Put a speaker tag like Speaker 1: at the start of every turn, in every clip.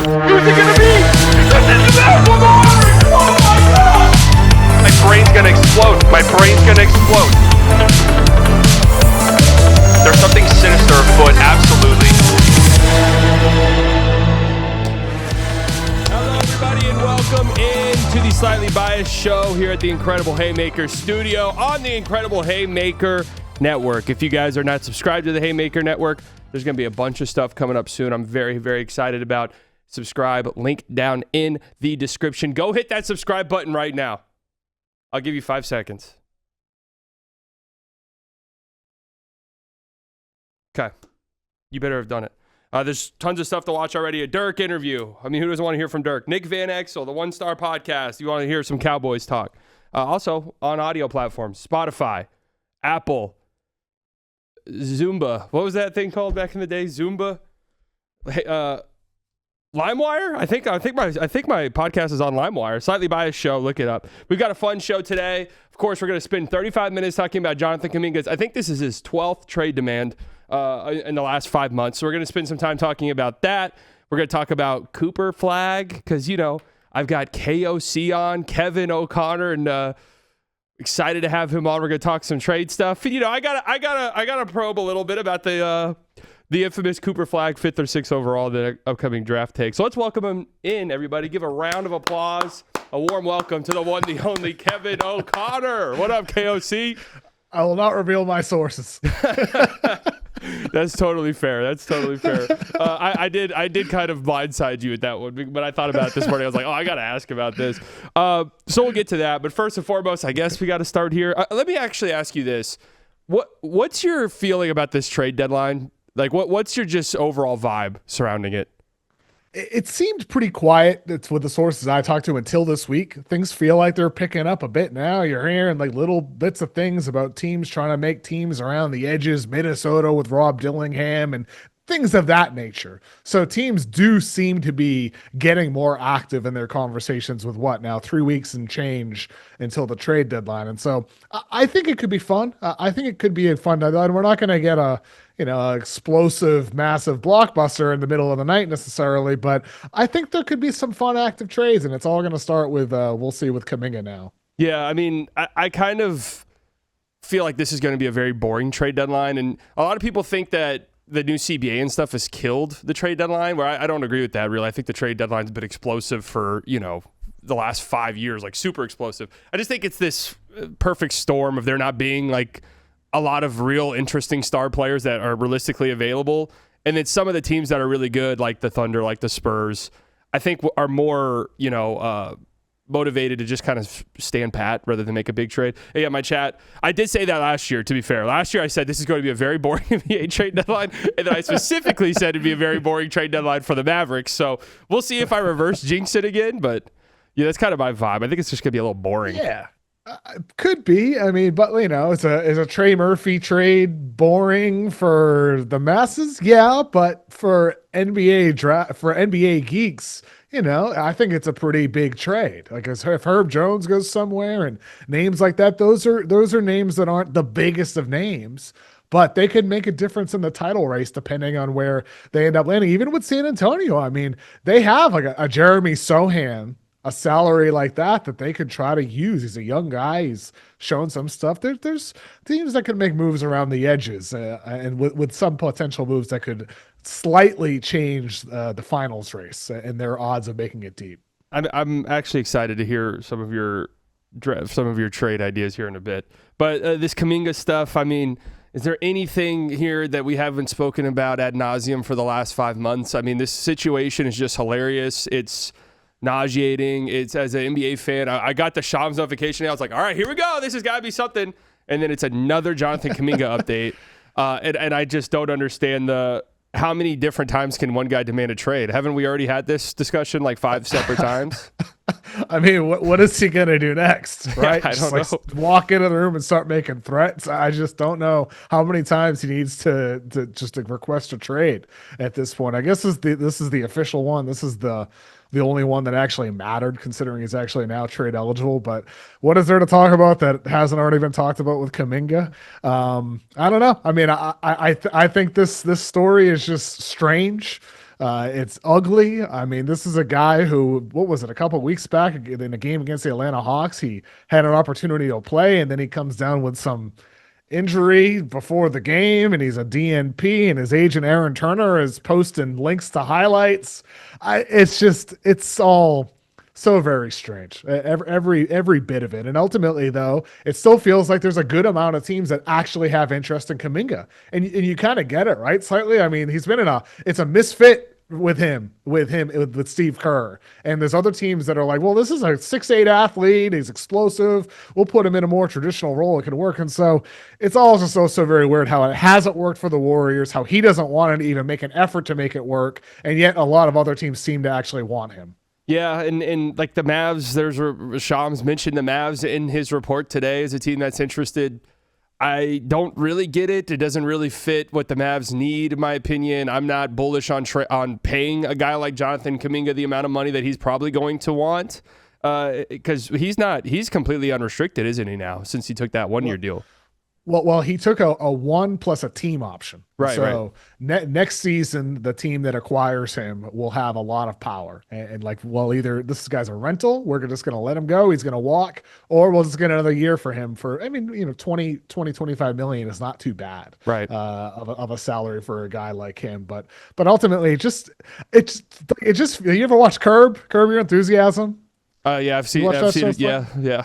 Speaker 1: Who's it gonna be? This is Lamar! Oh my God! My brain's gonna explode. My brain's gonna explode. There's something sinister afoot, absolutely.
Speaker 2: Hello, everybody, and welcome into the Slightly Biased Show here at the Incredible Haymaker studio on the Incredible Haymaker Network. If you guys are not subscribed to the Haymaker Network, there's going to be a bunch of stuff coming up soon. I'm very, very excited about. Subscribe, link down in the description. Go hit that subscribe button right now. I'll give you 5 seconds. Okay. You better have done it. There's tons of stuff to watch already. A Dirk interview. I mean, who doesn't want to hear from Dirk? Nick Van Exel, the One Star Podcast. You want to hear some Cowboys talk. Also on audio platforms, Spotify, Apple, Zumba. What was that thing called back in the day? Zumba? LimeWire? I think my podcast is on LimeWire. Slightly Biased Show. Look it up. We've got a fun show today. Of course, we're going to spend 35 minutes talking about Jonathan Kuminga. I think this is his 12th trade demand in the last 5 months. So we're going to spend some time talking about that. We're going to talk about Cooper Flag because, you know, I've got KOC on, Kevin O'Connor, and excited to have him on. We're going to talk some trade stuff. And, you know, I gotta probe a little bit about the infamous Cooper Flag, 5th or 6th overall, the upcoming draft take. So let's welcome him in, everybody. Give a round of applause. A warm welcome to the one, the only Kevin O'Connor. What up, KOC?
Speaker 3: I will not reveal my sources.
Speaker 2: That's totally fair. I did kind of blindside you with that one, but I thought about it this morning. I was like, oh, I got to ask about this. So we'll get to that. But first and foremost, I guess we got to start here. Let me actually ask you this. What's your feeling about this trade deadline? Like, what's your just overall vibe surrounding it?
Speaker 3: It seemed pretty quiet. It's with the sources I talked to until this week. Things feel like they're picking up a bit now. You're hearing like little bits of things about teams trying to make teams around the edges, Minnesota with Rob Dillingham and things of that nature. So teams do seem to be getting more active in their conversations with 3 weeks and change until the trade deadline. And so I think it could be fun. I think it could be a fun deadline. We're not going to get a explosive, massive blockbuster in the middle of the night necessarily, but I think there could be some fun active trades, and it's all going to start with, we'll see with Kuminga now.
Speaker 2: Yeah, I mean, I kind of feel like this is going to be a very boring trade deadline, and a lot of people think that the new CBA and stuff has killed the trade deadline, where I don't agree with that, really. I think the trade deadline's been explosive for, the last 5 years, like super explosive. I just think it's this perfect storm of there not being, like, a lot of real interesting star players that are realistically available. And then some of the teams that are really good, like the Thunder, like the Spurs, I think are more, motivated to just kind of stand pat rather than make a big trade. Hey, yeah, my chat, I did say that last year, to be fair. Last year I said this is going to be a very boring NBA trade deadline. And then I specifically said it'd be a very boring trade deadline for the Mavericks. So we'll see if I reverse jinx it again. But yeah, that's kind of my vibe. I think it's just going to be a little boring.
Speaker 3: Yeah. Could be. I mean, but is a Trey Murphy trade boring for the masses? Yeah, but for NBA geeks, I think it's a pretty big trade. Like if Herb Jones goes somewhere and names like that, those are names that aren't the biggest of names, but they could make a difference in the title race depending on where they end up landing. Even with San Antonio, I mean, they have like a Jeremy Sohan, a salary like that they could try to use. He's a young guy. He's shown some stuff. There's teams that could make moves around the edges and with some potential moves that could slightly change the finals race and their odds of making it deep.
Speaker 2: I'm actually excited to hear some of your trade ideas here in a bit. But this Kuminga stuff, I mean, is there anything here that we haven't spoken about ad nauseum for the last 5 months? I mean, this situation is just hilarious. It's nauseating. It's, as an NBA fan, I got the Shams notification. I was like, all right, here we go. This has got to be something. And then it's another Jonathan Kuminga update. And I just don't understand how many different times can one guy demand a trade? Haven't we already had this discussion like 5 separate times?
Speaker 3: I mean, what is he going to do next, right?
Speaker 2: I don't know.
Speaker 3: Walk into the room and start making threats. I just don't know how many times he needs to request a trade at this point. I guess this is the official one. This is the only one that actually mattered, considering he's actually now trade eligible. But what is there to talk about that hasn't already been talked about with Kuminga? I don't know. I mean, I think this story is just strange. It's ugly. I mean, this is a guy who, what was it, a couple weeks back in a game against the Atlanta Hawks, he had an opportunity to play, and then he comes down with some injury before the game, and he's a DNP, and his agent Aaron Turner is posting links to highlights. It's all so very strange. Every bit of it. And ultimately, though, it still feels like there's a good amount of teams that actually have interest in Kuminga. And you kind of get it, right? Slightly. I mean, he's been it's a misfit with Steve Kerr. And there's other teams that are like, well, this is a 6'8" athlete. He's explosive. We'll put him in a more traditional role. It can work. And so it's all just so very weird how it hasn't worked for the Warriors, how he doesn't want to even make an effort to make it work. And yet a lot of other teams seem to actually want him.
Speaker 2: Yeah, and like the Mavs, Shams mentioned the Mavs in his report today as a team that's interested. I don't really get it. It doesn't really fit what the Mavs need, in my opinion. I'm not bullish on paying a guy like Jonathan Kuminga the amount of money that he's probably going to want, because he's completely unrestricted, isn't he now, since he took that 1-year deal?
Speaker 3: Well, he took a 1 plus a team option.
Speaker 2: Right.
Speaker 3: So next season, the team that acquires him will have a lot of power. And like, well, either this guy's a rental, we're just going to let him go, he's going to walk, or we'll just get another year for him for, 25 million is not too bad.
Speaker 2: Right.
Speaker 3: Of a salary for a guy like him. But ultimately, it just, you ever watch Curb Your Enthusiasm?
Speaker 2: Yeah, I've seen it. Yeah.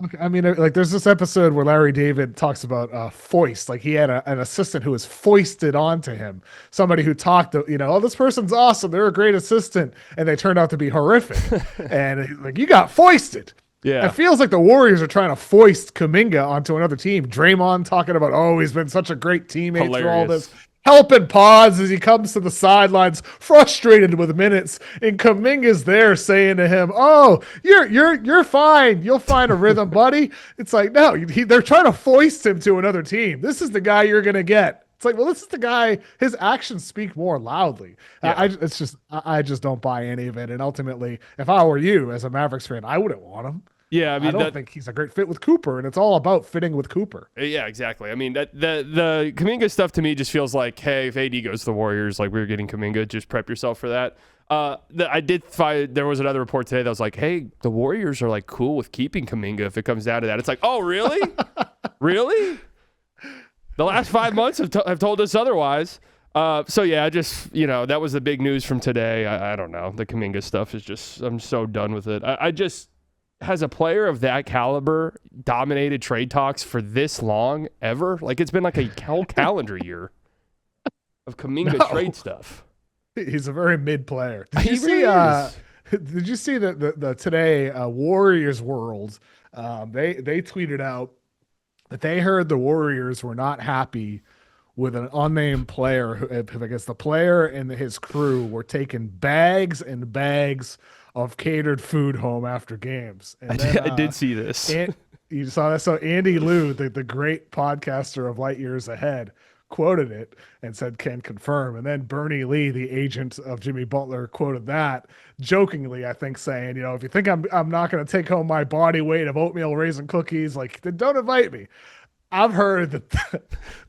Speaker 3: Okay, I mean, like, there's this episode where Larry David talks about foist. Like, he had an assistant who was foisted onto him. Somebody who talked, oh, this person's awesome. They're a great assistant. And they turned out to be horrific. And like, you got foisted.
Speaker 2: Yeah.
Speaker 3: It feels like the Warriors are trying to foist Kuminga onto another team. Draymond talking about, oh, he's been such a great teammate through all this. Helping pause as he comes to the sidelines, frustrated with minutes, and Kuminga's there saying to him, "Oh, you're fine. You'll find a rhythm, buddy." It's like, no, they're trying to foist him to another team. This is the guy you're gonna get. It's like, well, this is the guy. His actions speak more loudly.
Speaker 2: Yeah.
Speaker 3: I just don't buy any of it. And ultimately, if I were you as a Mavericks fan, I wouldn't want him.
Speaker 2: Yeah, I mean,
Speaker 3: I don't think he's a great fit with Cooper, and it's all about fitting with Cooper.
Speaker 2: Yeah, exactly. I mean, the Kuminga stuff to me just feels like, hey, if AD goes to the Warriors, like, we're getting Kuminga, just prep yourself for that. I did find there was another report today that was like, hey, the Warriors are like cool with keeping Kuminga if it comes down to that. It's like, oh, really? Really? The last 5 months have told us otherwise. So yeah, just, that was the big news from today. I don't know. The Kuminga stuff is just, I'm so done with it. I just, has a player of that caliber dominated trade talks for this long ever? Like, it's been like a whole calendar year of Kuminga trade stuff.
Speaker 3: He's a very mid player. Did you see the today Warriors World? They tweeted out that they heard the Warriors were not happy with an unnamed player who, I guess the player and his crew were taking bags and bags of catered food home after games. And
Speaker 2: I did see this.
Speaker 3: You saw that? So Andy Liu, the great podcaster of Light Years Ahead, quoted it and said, can confirm. And then Bernie Lee, the agent of Jimmy Butler, quoted that jokingly, I think, saying, if you think I'm not going to take home my body weight of oatmeal raisin cookies, like, then don't invite me. I've heard that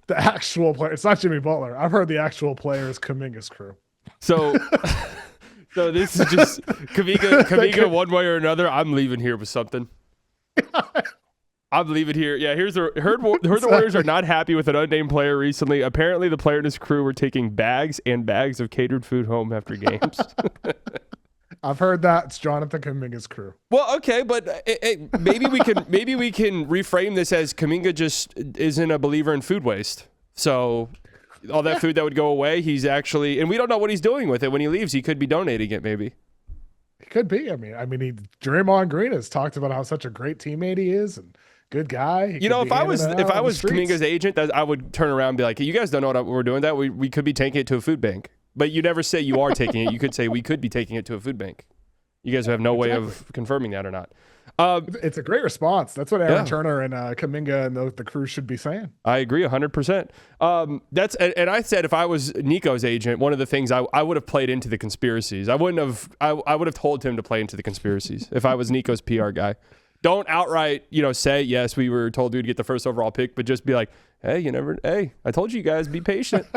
Speaker 3: the actual player, it's not Jimmy Butler. I've heard the actual player is Kuminga's crew. So this is just Kuminga one way or another. I'm leaving here with something. I'm leaving here. Yeah, heard the Warriors are not happy with an unnamed player recently. Apparently, the player and his crew were taking bags and bags of catered food home after games. I've heard that it's Jonathan Kuminga's crew.
Speaker 2: Well, okay, but maybe we can reframe this as Kuminga just isn't a believer in food waste. So all that food that would go away, he's actually, and we don't know what he's doing with it when he leaves. He could be donating it, maybe.
Speaker 3: He could be. I mean, Draymond Green has talked about how such a great teammate he is and good guy.
Speaker 2: If I was Kuminga's agent, I would turn around and be like, you guys don't know what we're doing. That we could be taking it to a food bank. But you never say you are taking it. You could say we could be taking it to a food bank. You guys have no way of confirming that or not.
Speaker 3: It's a great response. That's what Aaron Turner and Kuminga and the crew should be saying.
Speaker 2: I agree 100%. And I said if I was Nico's agent, one of the things I would have played into the conspiracies. I would have told him to play into the conspiracies if I was Nico's PR guy. Don't outright, say, yes, we were told we'd get the first overall pick, but just be like, hey, I told you guys, be patient.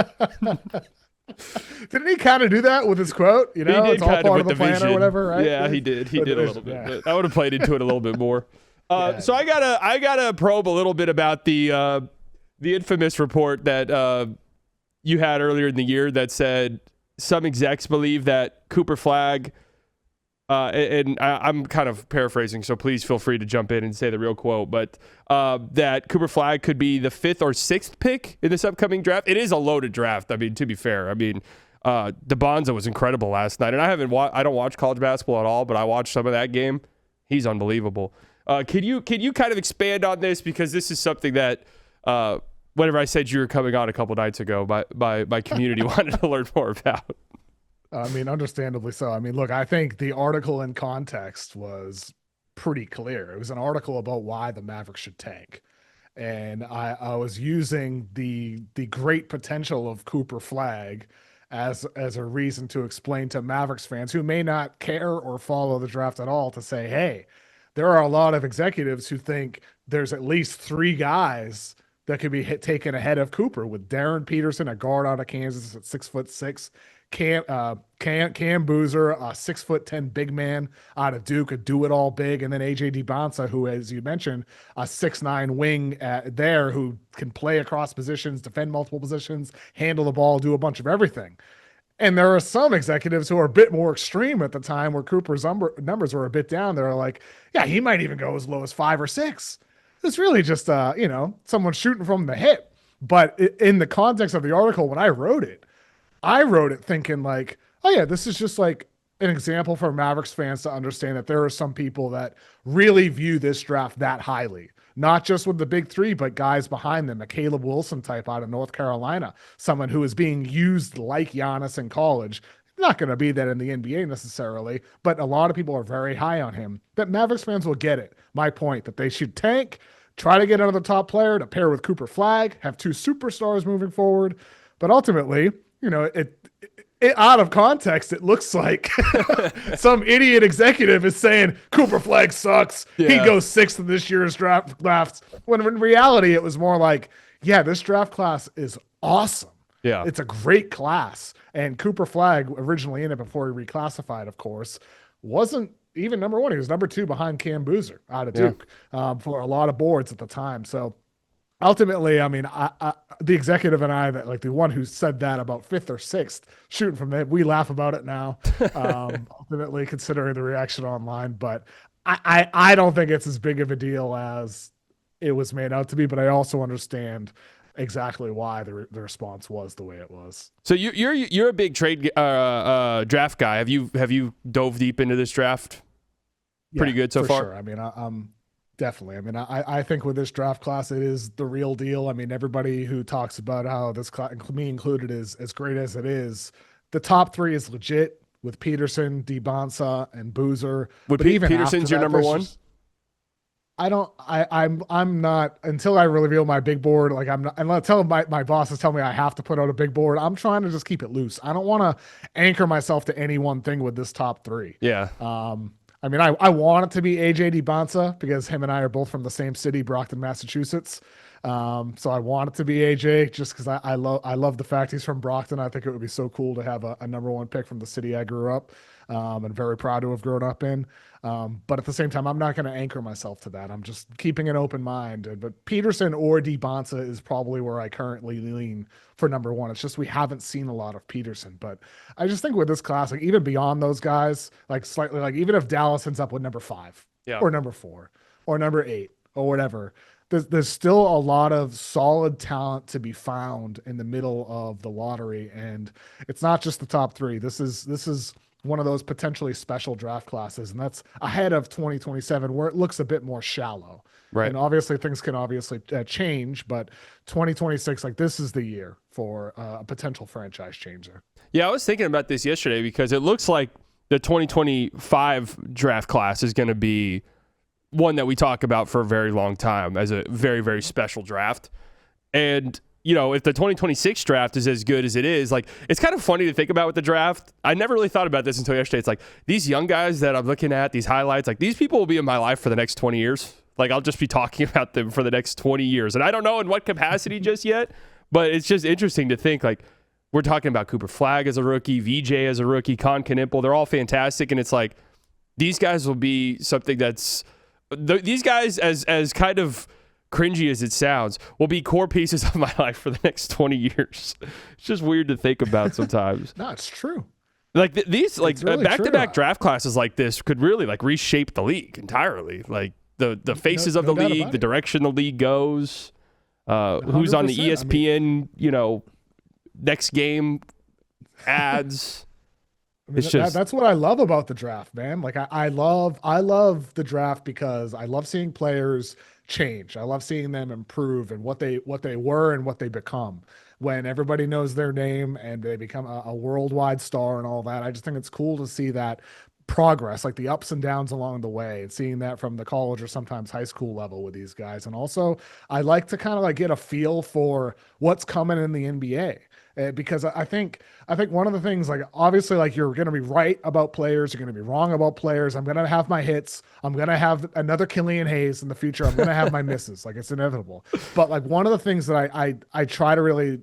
Speaker 3: Didn't he kind of do that with his quote? You know,
Speaker 2: He did
Speaker 3: it's all
Speaker 2: kind of
Speaker 3: part
Speaker 2: with
Speaker 3: of the plan
Speaker 2: vision.
Speaker 3: or whatever, right?
Speaker 2: Yeah, he did. He
Speaker 3: With
Speaker 2: did
Speaker 3: the
Speaker 2: a little
Speaker 3: vision,
Speaker 2: bit.
Speaker 3: yeah.
Speaker 2: But I would have played into it a little bit more. So I gotta probe a little bit about the infamous report that you had earlier in the year that said some execs believe that Cooper Flagg, and I'm kind of paraphrasing, so please feel free to jump in and say the real quote, but that Cooper Flagg could be the 5th or 6th pick in this upcoming draft. It is a loaded draft. I mean, to be fair, DeBonza was incredible last night, and I don't watch college basketball at all, but I watched some of that game. He's unbelievable. Can you kind of expand on this, because this is something that whenever I said you were coming on a couple nights ago, my community wanted to learn more about.
Speaker 3: I mean, understandably so. I mean, look, I think the article in context was pretty clear. It was an article about why the Mavericks should tank. And I was using the great potential of Cooper Flagg as a reason to explain to Mavericks fans who may not care or follow the draft at all, to say, hey, there are a lot of executives who think there's at least 3 guys that could be taken ahead of Cooper, with Darren Peterson, a guard out of Kansas at 6'6", Cam Boozer, a 6'10" big man out of Duke, a do-it-all big, and then AJ DeBonsa, who, as you mentioned, a 6'9" wing there who can play across positions, defend multiple positions, handle the ball, do a bunch of everything. And there are some executives who are a bit more extreme at the time, where Cooper's numbers were a bit down. They're like, yeah, he might even go as low as 5 or 6. It's really just, someone shooting from the hip. But in the context of the article, when I wrote it thinking like, oh yeah, this is just like an example for Mavericks fans to understand that there are some people that really view this draft that highly. Not just with the big 3, but guys behind them, a Caleb Wilson type out of North Carolina, someone who is being used like Giannis in college. Not going to be that in the NBA necessarily, but a lot of people are very high on him. That Mavericks fans will get it. My point, that they should tank, try to get another top player to pair with Cooper Flagg, have 2 superstars moving forward. But ultimately, it out of context, it looks like some idiot executive is saying Cooper Flagg sucks. Yeah. He goes 6th in this year's draft class. When in reality, it was more like, yeah, this draft class is awesome.
Speaker 2: Yeah.
Speaker 3: It's a great class. And Cooper Flagg, originally in it before he reclassified, of course, wasn't even number 1. He was number 2 behind Cam Boozer out of Duke for a lot of boards at the time. So ultimately, I mean, the executive and I, that like the one who said that about 5th or 6th shooting from there, we laugh about it now, ultimately considering the reaction online. But I don't think it's as big of a deal as it was made out to be, but I also understand exactly why the response was the way it was.
Speaker 2: So you're a big trade draft guy. Have you dove deep into this draft? Pretty good so far.
Speaker 3: Sure. I mean, I'm definitely. I mean, I think with this draft class, it is the real deal. I mean, everybody who talks about how this class, me included, is as great as it is. The top 3 is legit with Peterson, DeBonsa, and Boozer.
Speaker 2: But even Peterson's your number 1?
Speaker 3: I'm not, until I reveal my big board. Like until my bosses tell me I have to put out a big board. I'm trying to just keep it loose. I don't want to anchor myself to any one thing with this top 3.
Speaker 2: Yeah.
Speaker 3: I mean, I want it to be AJ DeBonsa because him and I are both from the same city, Brockton, Massachusetts. So I want it to be AJ just because I love the fact he's from Brockton. I think it would be so cool to have a number 1 pick from the city I grew up, and very proud to have grown up in. But at the same time, I'm not going to anchor myself to that. I'm just keeping an open mind. But Peterson or DeBonsa is probably where I currently lean for number 1. It's just we haven't seen a lot of Peterson. But I just think with this class, like even beyond those guys, like slightly, like even if Dallas ends up with number 5 or number 4 or number 8 or whatever, there's still a lot of solid talent to be found in the middle of the lottery. And it's not just the top 3. This is one of those potentially special draft classes, and that's ahead of 2027 where it looks a bit more shallow.
Speaker 2: Right.
Speaker 3: And obviously things can change, but 2026, like this is the year for a potential franchise changer.
Speaker 2: Yeah, I was thinking about this yesterday because it looks like the 2025 draft class is going to be one that we talk about for a very long time as a very, very special draft. And if the 2026 draft is as good as it is, like it's kind of funny to think about with the draft. I never really thought about this until yesterday. It's like these young guys that I'm looking at, these highlights, like these people will be in my life for the next 20 years. Like I'll just be talking about them for the next 20 years. And I don't know in what capacity just yet, but it's just interesting to think like we're talking about Cooper Flagg as a rookie, VJ as a rookie, Con Knipple. They're all fantastic. And it's like, these guys will be something that's, these guys, as kind of cringy as it sounds, will be core pieces of my life for the next 20 years. It's just weird to think about sometimes.
Speaker 3: No, it's true.
Speaker 2: Like these, like
Speaker 3: really
Speaker 2: back-to-back
Speaker 3: true.
Speaker 2: draft classes like this could really like reshape the league entirely. Like the faces of the
Speaker 3: doubt
Speaker 2: league,
Speaker 3: about
Speaker 2: the
Speaker 3: it.
Speaker 2: direction the league goes, who's on the
Speaker 3: 100%.
Speaker 2: ESPN, next game ads.
Speaker 3: I mean,
Speaker 2: It's just
Speaker 3: that's what I love about the draft, man. Like I love the draft because I love seeing players change. I love seeing them improve and what they were and what they become. When everybody knows their name and they become a worldwide star and all that, I just think it's cool to see that progress, like the ups and downs along the way, and seeing that from the college or sometimes high school level with these guys. And also, I like to kind of like get a feel for what's coming in the NBA. Because I think one of the things, like obviously, like you're going to be right about players, you're going to be wrong about players. I'm going to have my hits. I'm going to have another Killian Hayes in the future. I'm going to have my misses. Like it's inevitable. But like one of the things that I try to really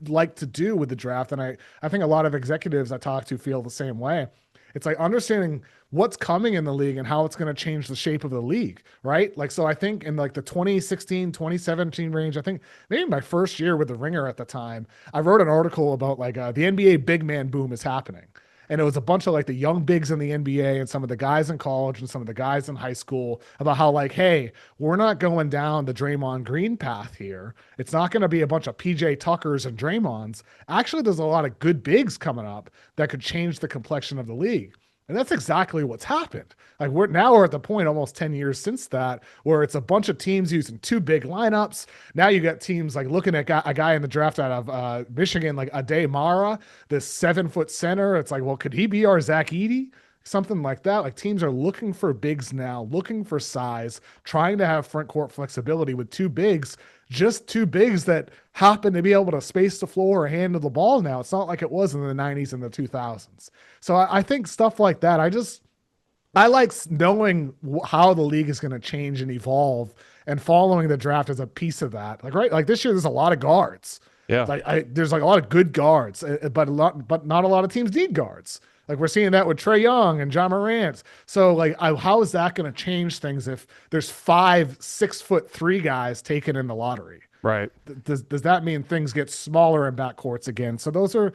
Speaker 3: like to do with the draft, and I think a lot of executives I talk to feel the same way. It's like understanding what's coming in the league and how it's going to change the shape of the league, right? Like, so I think in like the 2016, 2017 range, I think maybe my first year with the Ringer at the time, I wrote an article about like the NBA big man boom is happening. And it was a bunch of like the young bigs in the NBA and some of the guys in college and some of the guys in high school about how like, hey, we're not going down the Draymond Green path here. It's not going to be a bunch of PJ Tuckers and Draymonds. Actually, there's a lot of good bigs coming up that could change the complexion of the league. And that's exactly what's happened. Like we're at the point almost 10 years since that, where it's a bunch of teams using two big lineups. Now you got teams like looking at a guy in the draft out of Michigan, like Ade Mara, this 7-foot center. It's like, well, could he be our Zach Edey? Something like that. Like teams are looking for bigs now, looking for size, trying to have front court flexibility with two bigs, just two bigs that happen to be able to space the floor or handle the ball now. It's not like it was in the 90s and the 2000s. So I think stuff like that, I like knowing how the league is going to change and evolve, and following the draft as a piece of that. Like, right, like this year, there's a lot of guards.
Speaker 2: Yeah.
Speaker 3: Like there's like a lot of good guards, but not a lot of teams need guards. Like we're seeing that with Trae Young and John Morant. So like, how is that going to change things if there's 5 6'3" guys taken in the lottery?
Speaker 2: right.
Speaker 3: Does that mean things get smaller in backcourts again? So those are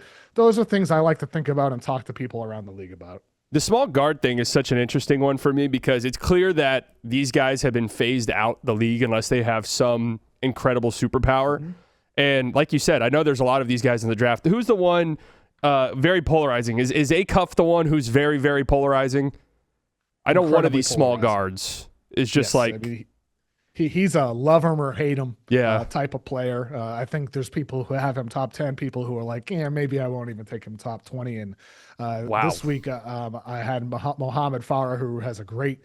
Speaker 3: things I like to think about and talk to people around the league about.
Speaker 2: The small guard thing is such an interesting one for me because it's clear that these guys have been phased out the league unless they have some incredible superpower. Mm-hmm. And like you said, I know there's a lot of these guys in the draft. Who's the one very polarizing? Is Acuff the one who's very, very polarizing? I know one of these small guards is just like...
Speaker 3: I mean, he's a love him or hate him type of player. I think there's people who have him top 10, people who are like, yeah, maybe I won't even take him top 20. And this week I had Mohammed Farah, who has a great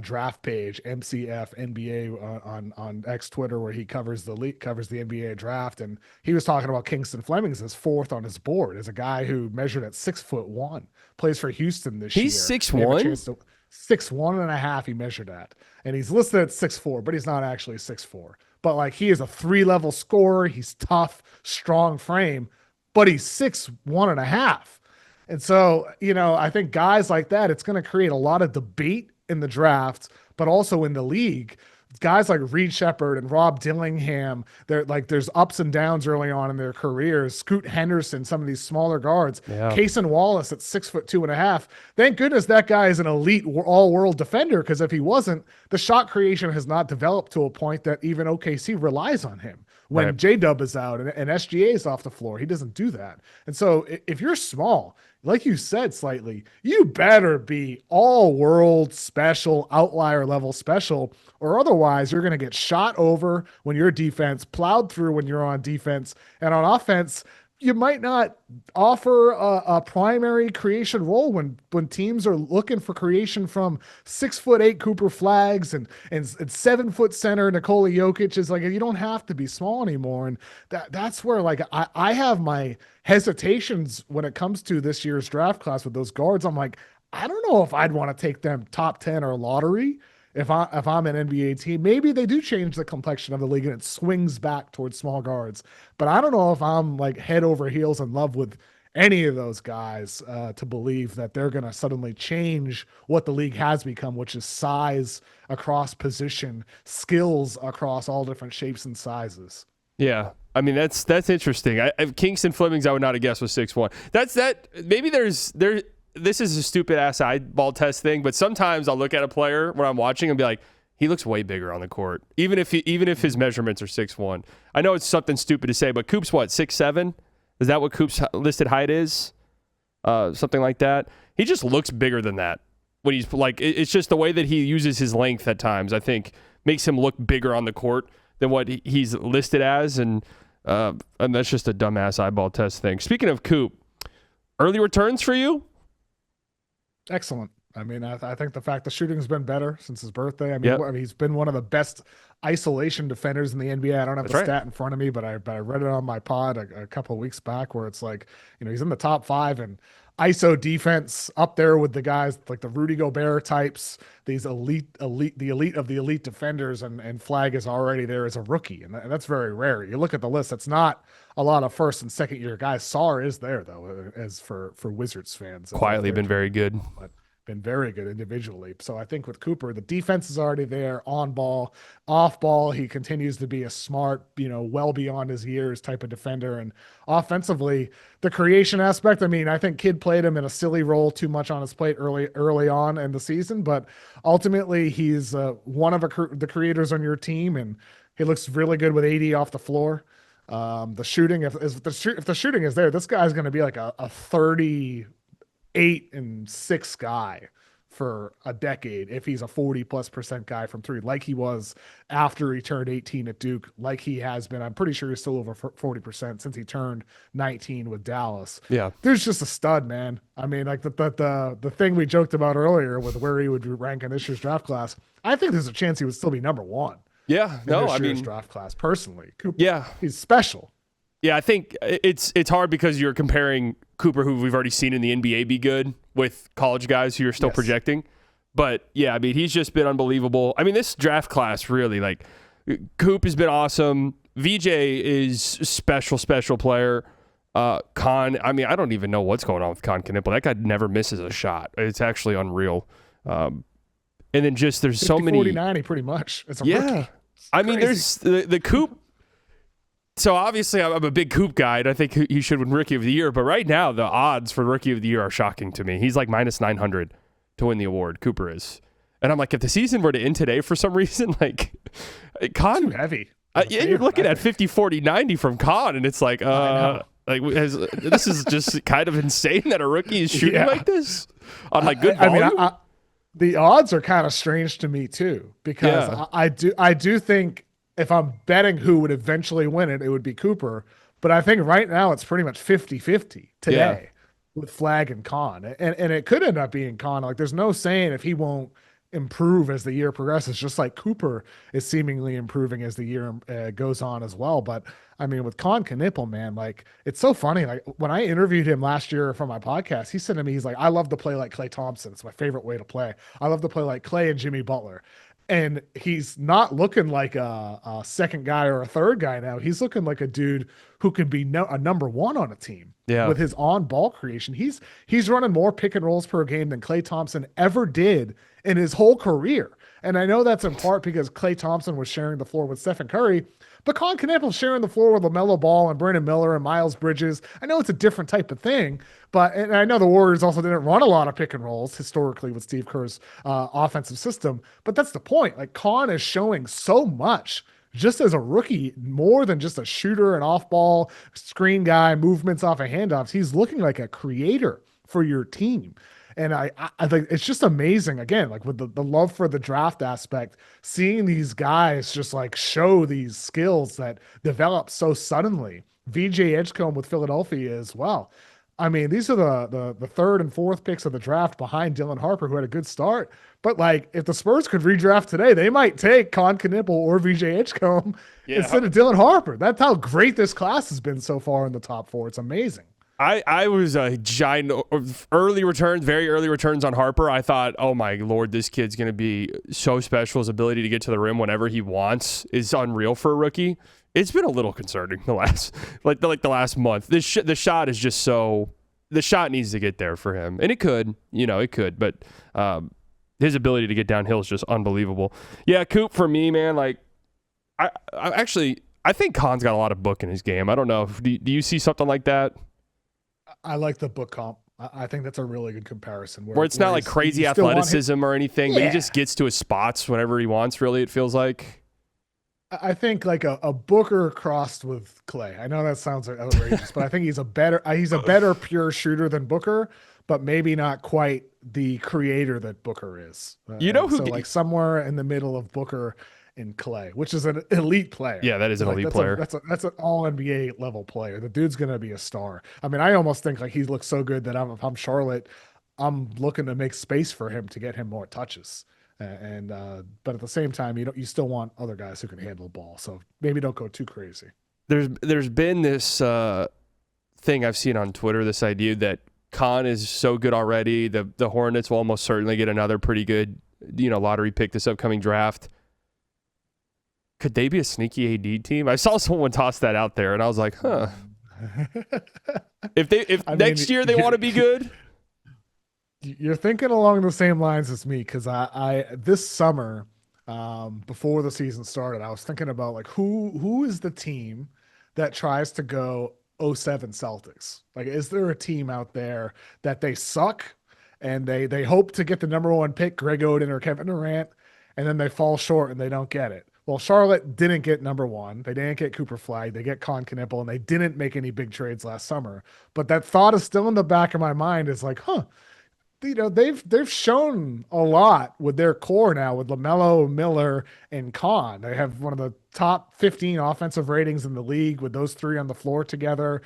Speaker 3: draft page, MCF NBA on X Twitter, where he covers the NBA draft. And he was talking about Kingston Flemings as 4th on his board, as a guy who measured at 6'1", plays for Houston this year.
Speaker 2: He's 6'1"?
Speaker 3: 6'1.5" he measured at, and he's listed at 6'4", but he's not actually 6'4". But like, he is a 3-level scorer. He's tough, strong frame, but he's 6'1.5". And so, I think guys like that, it's going to create a lot of debate in the draft, but also in the league. Guys like Reed Shepherd and Rob Dillingham, there's ups and downs early on in their careers. Scoot Henderson, some of these smaller guards. Yeah. Cason Wallace at 6'2.5". Thank goodness that guy is an elite all-world defender, because if he wasn't, the shot creation has not developed to a point that even OKC relies on him. When J-Dub is out and SGA is off the floor, he doesn't do that. And so if you're small, like you said, Slightly, you better be all-world special, outlier level special, or otherwise you're going to get shot over when you're defense, plowed through when you're on defense, and on offense, you might not offer a primary creation role when teams are looking for creation from 6'8" Cooper Flaggs and 7-foot center Nikola Jokic. Is like, you don't have to be small anymore. And that's where like I have my hesitations when it comes to this year's draft class with those guards. I'm like, I don't know if I'd want to take them top 10 or lottery. if I'm an NBA team, maybe they do change the complexion of the league and it swings back towards small guards. But I don't know if I'm like head over heels in love with any of those guys to believe that they're going to suddenly change what the league has become, which is size across position, skills across all different shapes and sizes.
Speaker 2: Yeah. I mean, that's interesting. Kingston Flemings, I would not have guessed was 6'1". Maybe this is a stupid ass eyeball test thing, but sometimes I'll look at a player when I'm watching and be like, he looks way bigger on the court, even if his measurements are 6'1". I know it's something stupid to say, but Coop's what, 6'7"? Is that what Coop's listed height is? Something like that. He just looks bigger than that. When he's like, it's just the way that he uses his length at times, I think, makes him look bigger on the court than what he's listed as, and that's just a dumbass eyeball test thing. Speaking of Coop, early returns for you?
Speaker 3: Excellent. I mean, I think the fact the shooting's been better since his birthday. I mean, he's been one of the best isolation defenders in the NBA. I don't have the stat in front of me, but I read it on my pod a couple of weeks back where it's like, he's in the top 5 and ISO defense up there with the guys like the Rudy Gobert types, these the elite of the elite defenders, and Flag is already there as a rookie. And that's very rare. You look at the list, that's not a lot of first and second year guys. Saar is there though, as for Wizards fans.
Speaker 2: Quietly been very good.
Speaker 3: But been very good individually. So I think with Cooper, the defense is already there, on ball, off ball. He continues to be a smart, well beyond his years type of defender. And offensively, the creation aspect, I mean, I think Kidd played him in a silly role, too much on his plate early on in the season, but ultimately he's one of the creators on your team, and he looks really good with 80 off the floor. The shooting, if the shooting is there, this guy's going to be like a 38 and 6 guy for a decade if he's a 40+% guy from 3, like he was after he turned 18 at Duke, like he has been. I'm pretty sure he's still over 40% since he turned 19 with Dallas.
Speaker 2: Yeah,
Speaker 3: there's just a stud, man. I mean, like the thing we joked about earlier with where he would rank in this year's draft class, I think there's a chance he would still be number 1.
Speaker 2: Yeah, no, I mean,
Speaker 3: draft class personally. Cooper,
Speaker 2: yeah,
Speaker 3: he's special.
Speaker 2: Yeah, I think it's hard because you're comparing Cooper, who we've already seen in the NBA be good, with college guys who you're still projecting. But yeah, I mean, he's just been unbelievable. I mean, this draft class really, like, Coop has been awesome. VJ is special player. Khan, I mean, I don't even know what's going on with Khan Knippel. That guy never misses a shot. It's actually unreal. And then just there's so many
Speaker 3: 40-90 pretty much. It's a rookie.
Speaker 2: I mean, there's the Coop. So obviously I'm a big Coop guy, and I think he should win Rookie of the Year. But right now the odds for Rookie of the Year are shocking to me. He's like minus 900 to win the award. Cooper is, and I'm like, if the season were to end today for some reason, like Khan,
Speaker 3: too heavy.
Speaker 2: You're looking at 50, 40, 90 from Khan, and it's like, this is just kind of insane that a rookie is shooting like this on like good volume.
Speaker 3: I mean, the odds are kind of strange to me too, because I do think if I'm betting who would eventually win it, it would be Cooper. But I think right now it's pretty much 50-50 today with Flag and Khan. And it could end up being Khan. Like, there's no saying if he won't improve as the year progresses, just like Cooper is seemingly improving as the year goes on as well. But I mean, with Khan Knippel, man, like, it's so funny. Like, when I interviewed him last year for my podcast, he said to me, he's like, I love to play like Klay Thompson. It's my favorite way to play. I love to play like Klay and Jimmy Butler. And he's not looking like a second guy or a third guy now. He's looking like a dude who could be a number 1 on a team with his on-ball creation. He's running more pick and rolls per game than Klay Thompson ever did in his whole career. And I know that's in part because Klay Thompson was sharing the floor with Stephen Curry, but Colin Knapple's sharing the floor with LaMelo Ball and Brandon Miller and Miles Bridges. I know it's a different type of thing, and I know the Warriors also didn't run a lot of pick and rolls historically with Steve Kerr's offensive system, but that's the point. Like, Khan is showing so much just as a rookie, more than just a shooter, an off-ball screen guy, movements off of handoffs. He's looking like a creator for your team. And I think it's just amazing, again, like with the love for the draft aspect, seeing these guys just like show these skills that develop so suddenly. VJ Edgecombe with Philadelphia as well. I mean, these are the third and fourth picks of the draft behind Dylan Harper, who had a good start. But like, if the Spurs could redraft today, they might take Con Knippel or VJ Edgecombe instead of Dylan Harper. That's how great this class has been so far in the top 4. It's amazing.
Speaker 2: I was a giant very early returns on Harper. I thought, oh my Lord, this kid's going to be so special. His ability to get to the rim whenever he wants is unreal for a rookie. It's been a little concerning the last month. The shot is just the shot needs to get there for him, and it could, but his ability to get downhill is just unbelievable. Yeah, Coop for me, man. Like, I think Khan's got a lot of book in his game. I don't know. Do you see something like that?
Speaker 3: I like the book comp. I think that's a really good comparison.
Speaker 2: Where it's not like crazy athleticism or anything, but he just gets to his spots whenever he wants, really, it feels like.
Speaker 3: I think like a Booker crossed with Clay. I know that sounds outrageous, but I think he's a better pure shooter than Booker, but maybe not quite the creator that Booker is. Like somewhere in the middle of Booker and Clay, which is an elite player.
Speaker 2: Yeah, that is an elite player.
Speaker 3: That's an all NBA level player. The dude's gonna be a star. I mean, I almost think like he looks so good that if I'm Charlotte, I'm looking to make space for him to get him more touches. But at the same time, you still want other guys who can handle the ball. So maybe don't go too crazy.
Speaker 2: There's been this thing I've seen on Twitter, this idea that Khan is so good already. The Hornets will almost certainly get another pretty good, lottery pick this upcoming draft. Could they be a sneaky AD team? I saw someone toss that out there, and I was like, huh. If next year they want to be good.
Speaker 3: You're thinking along the same lines as me, because I this summer, before the season started, I was thinking about like who is the team that tries to go 07 Celtics? Like, is there a team out there that they suck and they hope to get the number one pick, Greg Oden or Kevin Durant, and then they fall short and they don't get it? Well, Charlotte didn't get number one. They didn't get Cooper Flag. They get Con Knippel, and they didn't make any big trades last summer. But that thought is still in the back of my mind. Is like, they've shown a lot with their core now with LaMelo, Miller, and Con. They have one of the top 15 offensive ratings in the league with those three on the floor together.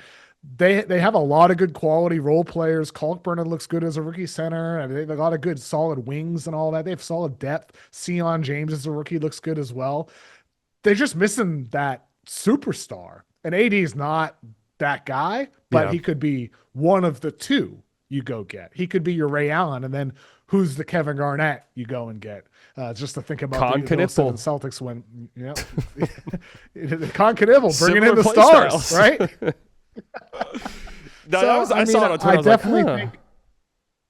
Speaker 3: They have a lot of good quality role players. Kalkbrennan looks good as a rookie center. I mean, they have a lot of good solid wings and all that. They have solid depth. Sion James as a rookie looks good as well. They're just missing that superstar. And AD is not that guy, but he could be one of the two you go get. He could be your Ray Allen, and then who's the Kevin Garnett you go and get? Just to think about the Celtics when, Con Knippel bringing in the stars,
Speaker 2: styles.
Speaker 3: Right?
Speaker 2: I saw it on Twitter.
Speaker 3: I definitely think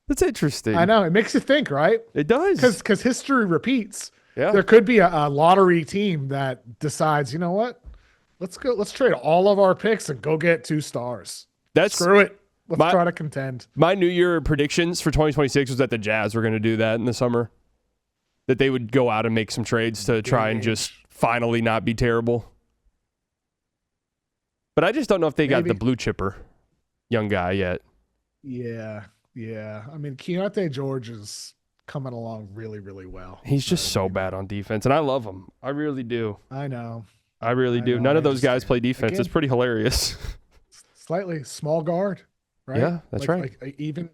Speaker 2: that's interesting.
Speaker 3: I know, it makes you think, right?
Speaker 2: It does,
Speaker 3: because history repeats.
Speaker 2: Yeah,
Speaker 3: there could be a lottery team that decides, you know what? Let's trade all of our picks and go get 2 stars. Screw it. Let's try to contend.
Speaker 2: My New Year predictions for 2026 was that the Jazz were going to do that in the summer. That they would go out and make some trades to try and just finally not be terrible. But I just don't know if they got the blue chipper young guy yet.
Speaker 3: Yeah. I mean, Keontae George is coming along really, really well.
Speaker 2: He's just so bad on defense, and I love him. I really do.
Speaker 3: I know.
Speaker 2: I really do. None of those guys play defense. Again, it's pretty hilarious.
Speaker 3: Slightly small guard, right?
Speaker 2: Yeah, that's right.
Speaker 3: Like even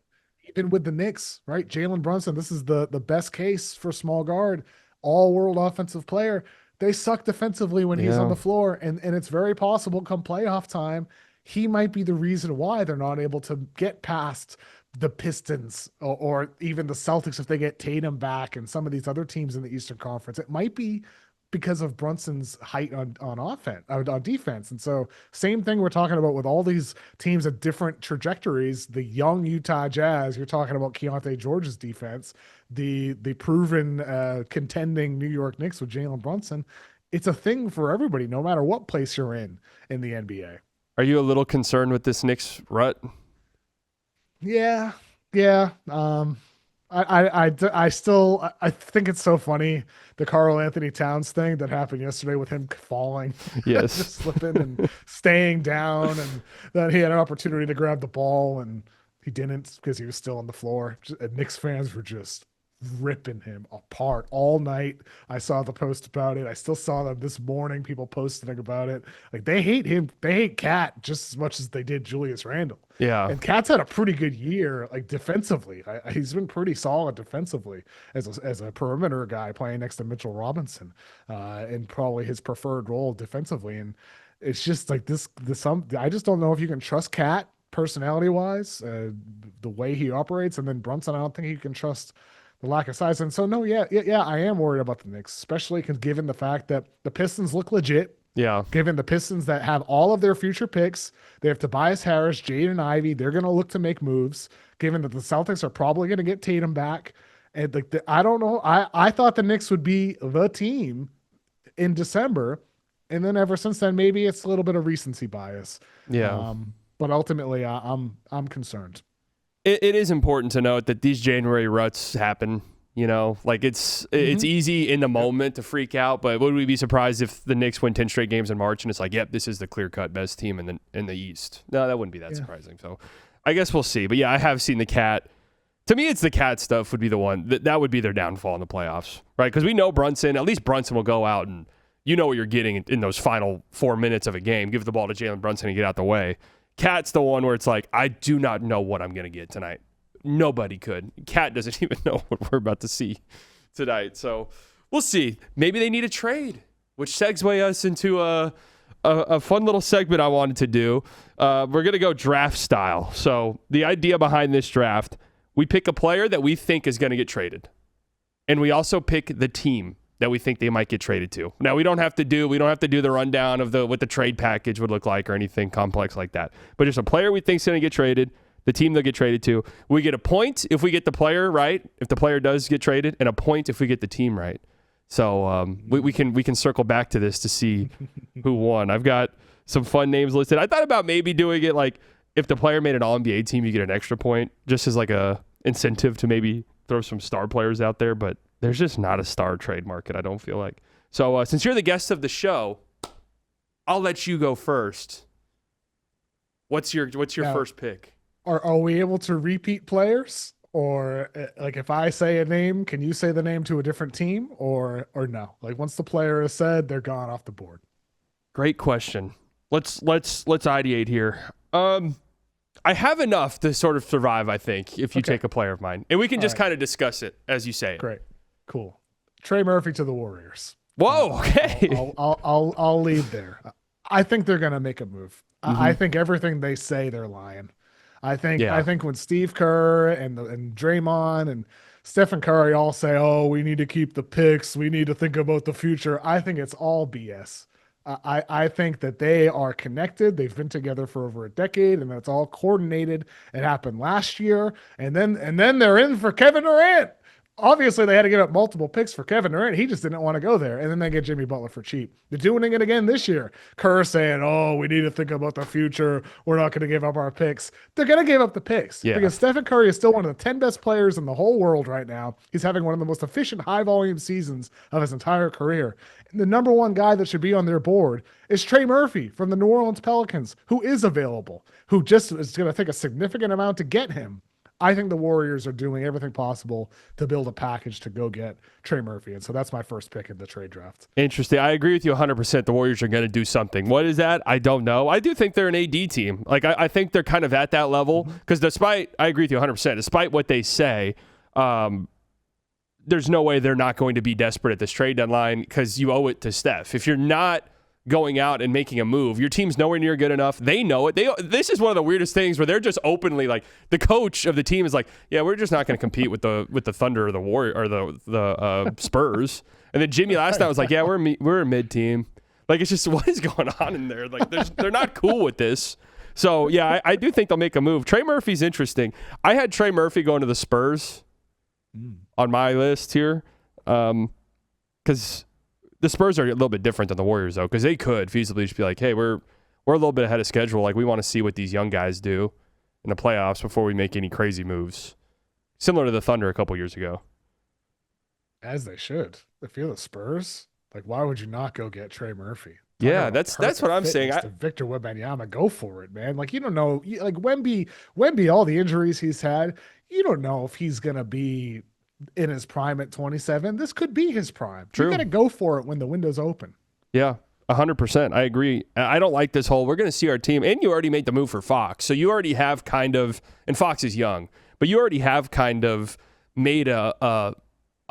Speaker 3: with the Knicks, right? Jalen Brunson, this is the best case for small guard, all-world offensive player. They suck defensively when he's on the floor, and it's very possible come playoff time, he might be the reason why they're not able to get past the Pistons or even the Celtics if they get Tatum back and some of these other teams in the Eastern Conference. It might be because of Brunson's height on defense. And so same thing we're talking about with all these teams at different trajectories. The young Utah Jazz, you're talking about Keontae George's defense, the proven contending New York Knicks with Jalen Brunson. It's a thing for everybody, no matter what place you're in the NBA.
Speaker 2: Are you a little concerned with this Knicks rut?
Speaker 3: Yeah. I still think it's so funny, the Karl Anthony Towns thing that happened yesterday with him falling,
Speaker 2: yes,
Speaker 3: just slipping and staying down, and then he had an opportunity to grab the ball and he didn't because he was still on the floor. And Knicks fans were just ripping him apart all night. I saw the post about it. I still saw them this morning, people posting about it. Like, they hate him. They hate Cat just as much as they did Julius Randle.
Speaker 2: Yeah.
Speaker 3: And Cat's had a pretty good year, like defensively. He's been pretty solid defensively as a perimeter guy playing next to Mitchell Robinson, and probably his preferred role defensively. And it's just like this I just don't know if you can trust Cat personality-wise, the way he operates, and then Brunson, I don't think you can trust the lack of size. And so, no, yeah, I am worried about the Knicks, especially given the fact that the Pistons look legit.
Speaker 2: Yeah.
Speaker 3: Given the Pistons that have all of their future picks, they have Tobias Harris, Jaden Ivey. They're going to look to make moves. Given that the Celtics are probably going to get Tatum back, and I don't know. I thought the Knicks would be the team in December, and then ever since then, maybe it's a little bit of recency bias.
Speaker 2: Yeah.
Speaker 3: But ultimately, I'm concerned.
Speaker 2: It is important to note that these January ruts happen. You know, like it's easy in the moment to freak out, but would we be surprised if the Knicks win 10 straight games in March and it's like, yep, this is the clear-cut best team in the East? No, that wouldn't be that surprising. So I guess we'll see. But yeah, I have seen the Cat. To me, it's the Cat stuff would be the one that would be their downfall in the playoffs, right? Because we know Brunson, at least Brunson will go out and you know what you're getting in those final 4 minutes of a game. Give the ball to Jalen Brunson and get out the way. Cat's the one where it's like, I do not know what I'm going to get tonight. Nobody could. Cat doesn't even know what we're about to see tonight. So we'll see. Maybe they need a trade, which segue us into a fun little segment I wanted to do. We're going to go draft style. So the idea behind this draft, we pick a player that we think is going to get traded. And we also pick the team that we think they might get traded to. Now, we don't have to do the rundown of what the trade package would look like or anything complex like that. But just a player we think is going to get traded, the team they'll get traded to. We get a point if we get the player right, if the player does get traded, and a point if we get the team right. So we can circle back to this to see who won. I've got some fun names listed. I thought about maybe doing it like if the player made an All-NBA team, you get an extra point, just as like a incentive to maybe throw some star players out there. But there's just not a star trade market, I don't feel like. So since you're the guest of the show, I'll let you go first. What's your first pick?
Speaker 3: Are we able to repeat players? Or like if I say a name, can you say the name to a different team or no? Like once the player is said, they're gone off the board.
Speaker 2: Great question. Let's ideate here. I have enough to sort of survive, I think, if you take a player of mine. And we can just kind of discuss it as you say it.
Speaker 3: Great. Cool. Trey Murphy to the Warriors.
Speaker 2: Whoa, okay.
Speaker 3: I'll lead there. I think they're gonna make a move. I think everything they say they're lying. I think when Steve Kerr and Draymond and Stephen Curry all say, "Oh, we need to keep the picks. We need to think about the future." I think it's all BS. I think that they are connected. They've been together for over a decade, and that's all coordinated. It happened last year, and then they're in for Kevin Durant. Obviously, they had to give up multiple picks for Kevin Durant. He just didn't want to go there. And then they get Jimmy Butler for cheap. They're doing it again this year. Kerr saying, "Oh, we need to think about the future. We're not going to give up our picks." They're going to give up the picks because Stephen Curry is still one of the 10 best players in the whole world right now. He's having one of the most efficient high-volume seasons of his entire career. And the number one guy that should be on their board is Trey Murphy from the New Orleans Pelicans, who is available, who just is going to take a significant amount to get him. I think the Warriors are doing everything possible to build a package to go get Trey Murphy. And so that's my first pick in the trade draft.
Speaker 2: Interesting. I agree with you 100%. The Warriors are going to do something. What is that? I don't know. I do think they're an AD team. Like, I think they're kind of at that level because I agree with you 100%, despite what they say, there's no way they're not going to be desperate at this trade deadline because you owe it to Steph. If you're not going out and making a move, your team's nowhere near good enough. They know it. This is one of the weirdest things where they're just openly like the coach of the team is like, yeah, we're just not going to compete with the Thunder or the Warrior or the Spurs. And then Jimmy last night was like, yeah, we're a mid team. Like it's just what is going on in there? Like they're not cool with this. So yeah, I do think they'll make a move. Trey Murphy's interesting. I had Trey Murphy going to the Spurs on my list here because the Spurs are a little bit different than the Warriors, though, because they could feasibly just be like, hey, we're a little bit ahead of schedule. Like, we want to see what these young guys do in the playoffs before we make any crazy moves. Similar to the Thunder a couple years ago.
Speaker 3: As they should. If you're the Spurs, like, why would you not go get Trey Murphy?
Speaker 2: Yeah, that's what I'm saying.
Speaker 3: Victor Wembanyama, go for it, man. Like, you don't know. Like, Wemby, all the injuries he's had, you don't know if he's going to be in his prime at 27. This could be his prime.
Speaker 2: True.
Speaker 3: You got to go for it when the window's open.
Speaker 2: Yeah, 100%. I agree. I don't like this whole, we're going to see our team. And you already made the move for Fox. So you already have kind of, and Fox is young, but you already have kind of made a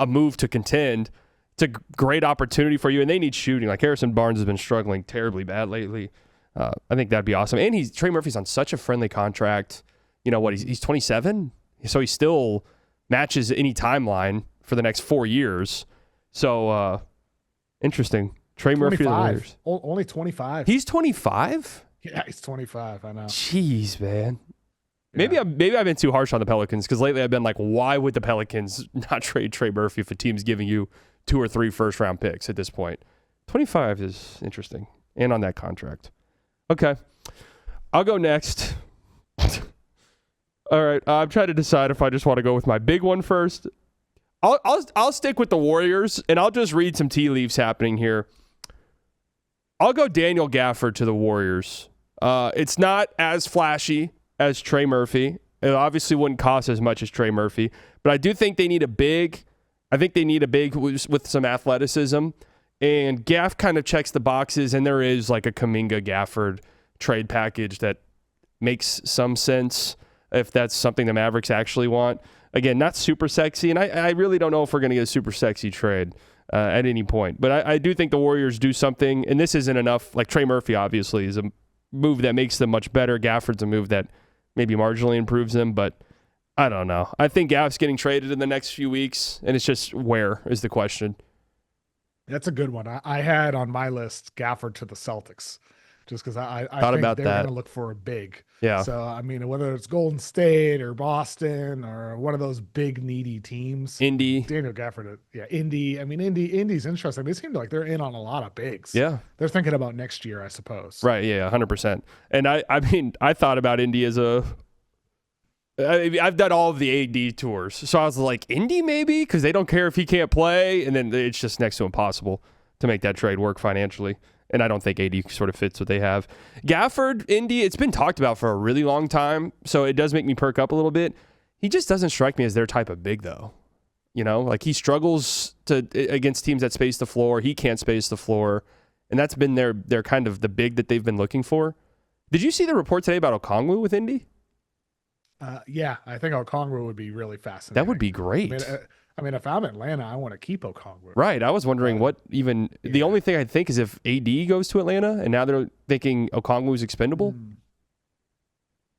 Speaker 2: move to contend. It's a great opportunity for you, and they need shooting. Like Harrison Barnes has been struggling terribly bad lately. I think that'd be awesome. And Trey Murphy's on such a friendly contract. You know what? He's 27, so he still matches any timeline for the next 4 years. So interesting. Trey Murphy, the Warriors.
Speaker 3: Only 25.
Speaker 2: He's 25.
Speaker 3: Yeah, he's 25. I know.
Speaker 2: Jeez, man.
Speaker 3: Yeah.
Speaker 2: Maybe I've been too harsh on the Pelicans because lately I've been like, why would the Pelicans not trade Trey Murphy if a team's giving you 2 or 3 first-round picks at this point? 25 is interesting, and on that contract. Okay, I'll go next. All right, I'm trying to decide if I just want to go with my big one first. I'll stick with the Warriors, and I'll just read some tea leaves happening here. I'll go Daniel Gafford to the Warriors. It's not as flashy as Trey Murphy. It obviously wouldn't cost as much as Trey Murphy, but I do think they need a big. I think they need a big with some athleticism, and Gaff kind of checks the boxes, and there is like a Kuminga Gafford trade package that makes some sense if that's something the Mavericks actually want. Again, not super sexy, and I really don't know if we're going to get a super sexy trade at any point, but I do think the Warriors do something, and this isn't enough. Like Trey Murphy obviously is a move that makes them much better. Gafford's a move that maybe marginally improves them, but I don't know. I think Gaff's getting traded in the next few weeks, and it's just where is the question.
Speaker 3: That's a good one. I had on my list Gafford to the Celtics, just because I
Speaker 2: thought
Speaker 3: think
Speaker 2: about
Speaker 3: they're
Speaker 2: that.
Speaker 3: going to look for a big.
Speaker 2: Yeah.
Speaker 3: So, I mean, whether it's Golden State or Boston or one of those big needy teams.
Speaker 2: Indy.
Speaker 3: Daniel Gafford, yeah, Indy. I mean, Indy's interesting. They seem like they're in on a lot of bigs.
Speaker 2: Yeah.
Speaker 3: They're thinking about next year, I suppose.
Speaker 2: Right, yeah, 100%. And I mean, I thought about Indy as I've done all of the AD tours. So I was like, Indy maybe? Because they don't care if he can't play. And then it's just next to impossible to make that trade work financially. And I don't think AD sort of fits what they have. Gafford, Indy, it's been talked about for a really long time. So it does make me perk up a little bit. He just doesn't strike me as their type of big, though. You know, like he struggles against teams that space the floor. He can't space the floor. And that's been their kind of the big that they've been looking for. Did you see the report today about Okongwu with Indy?
Speaker 3: Yeah, I think Okongwu would be really fascinating.
Speaker 2: That would be great.
Speaker 3: I mean, if I'm Atlanta, I want to keep Okongwu.
Speaker 2: Right. I was wondering the only thing I think is if AD goes to Atlanta and now they're thinking Okongwu's expendable.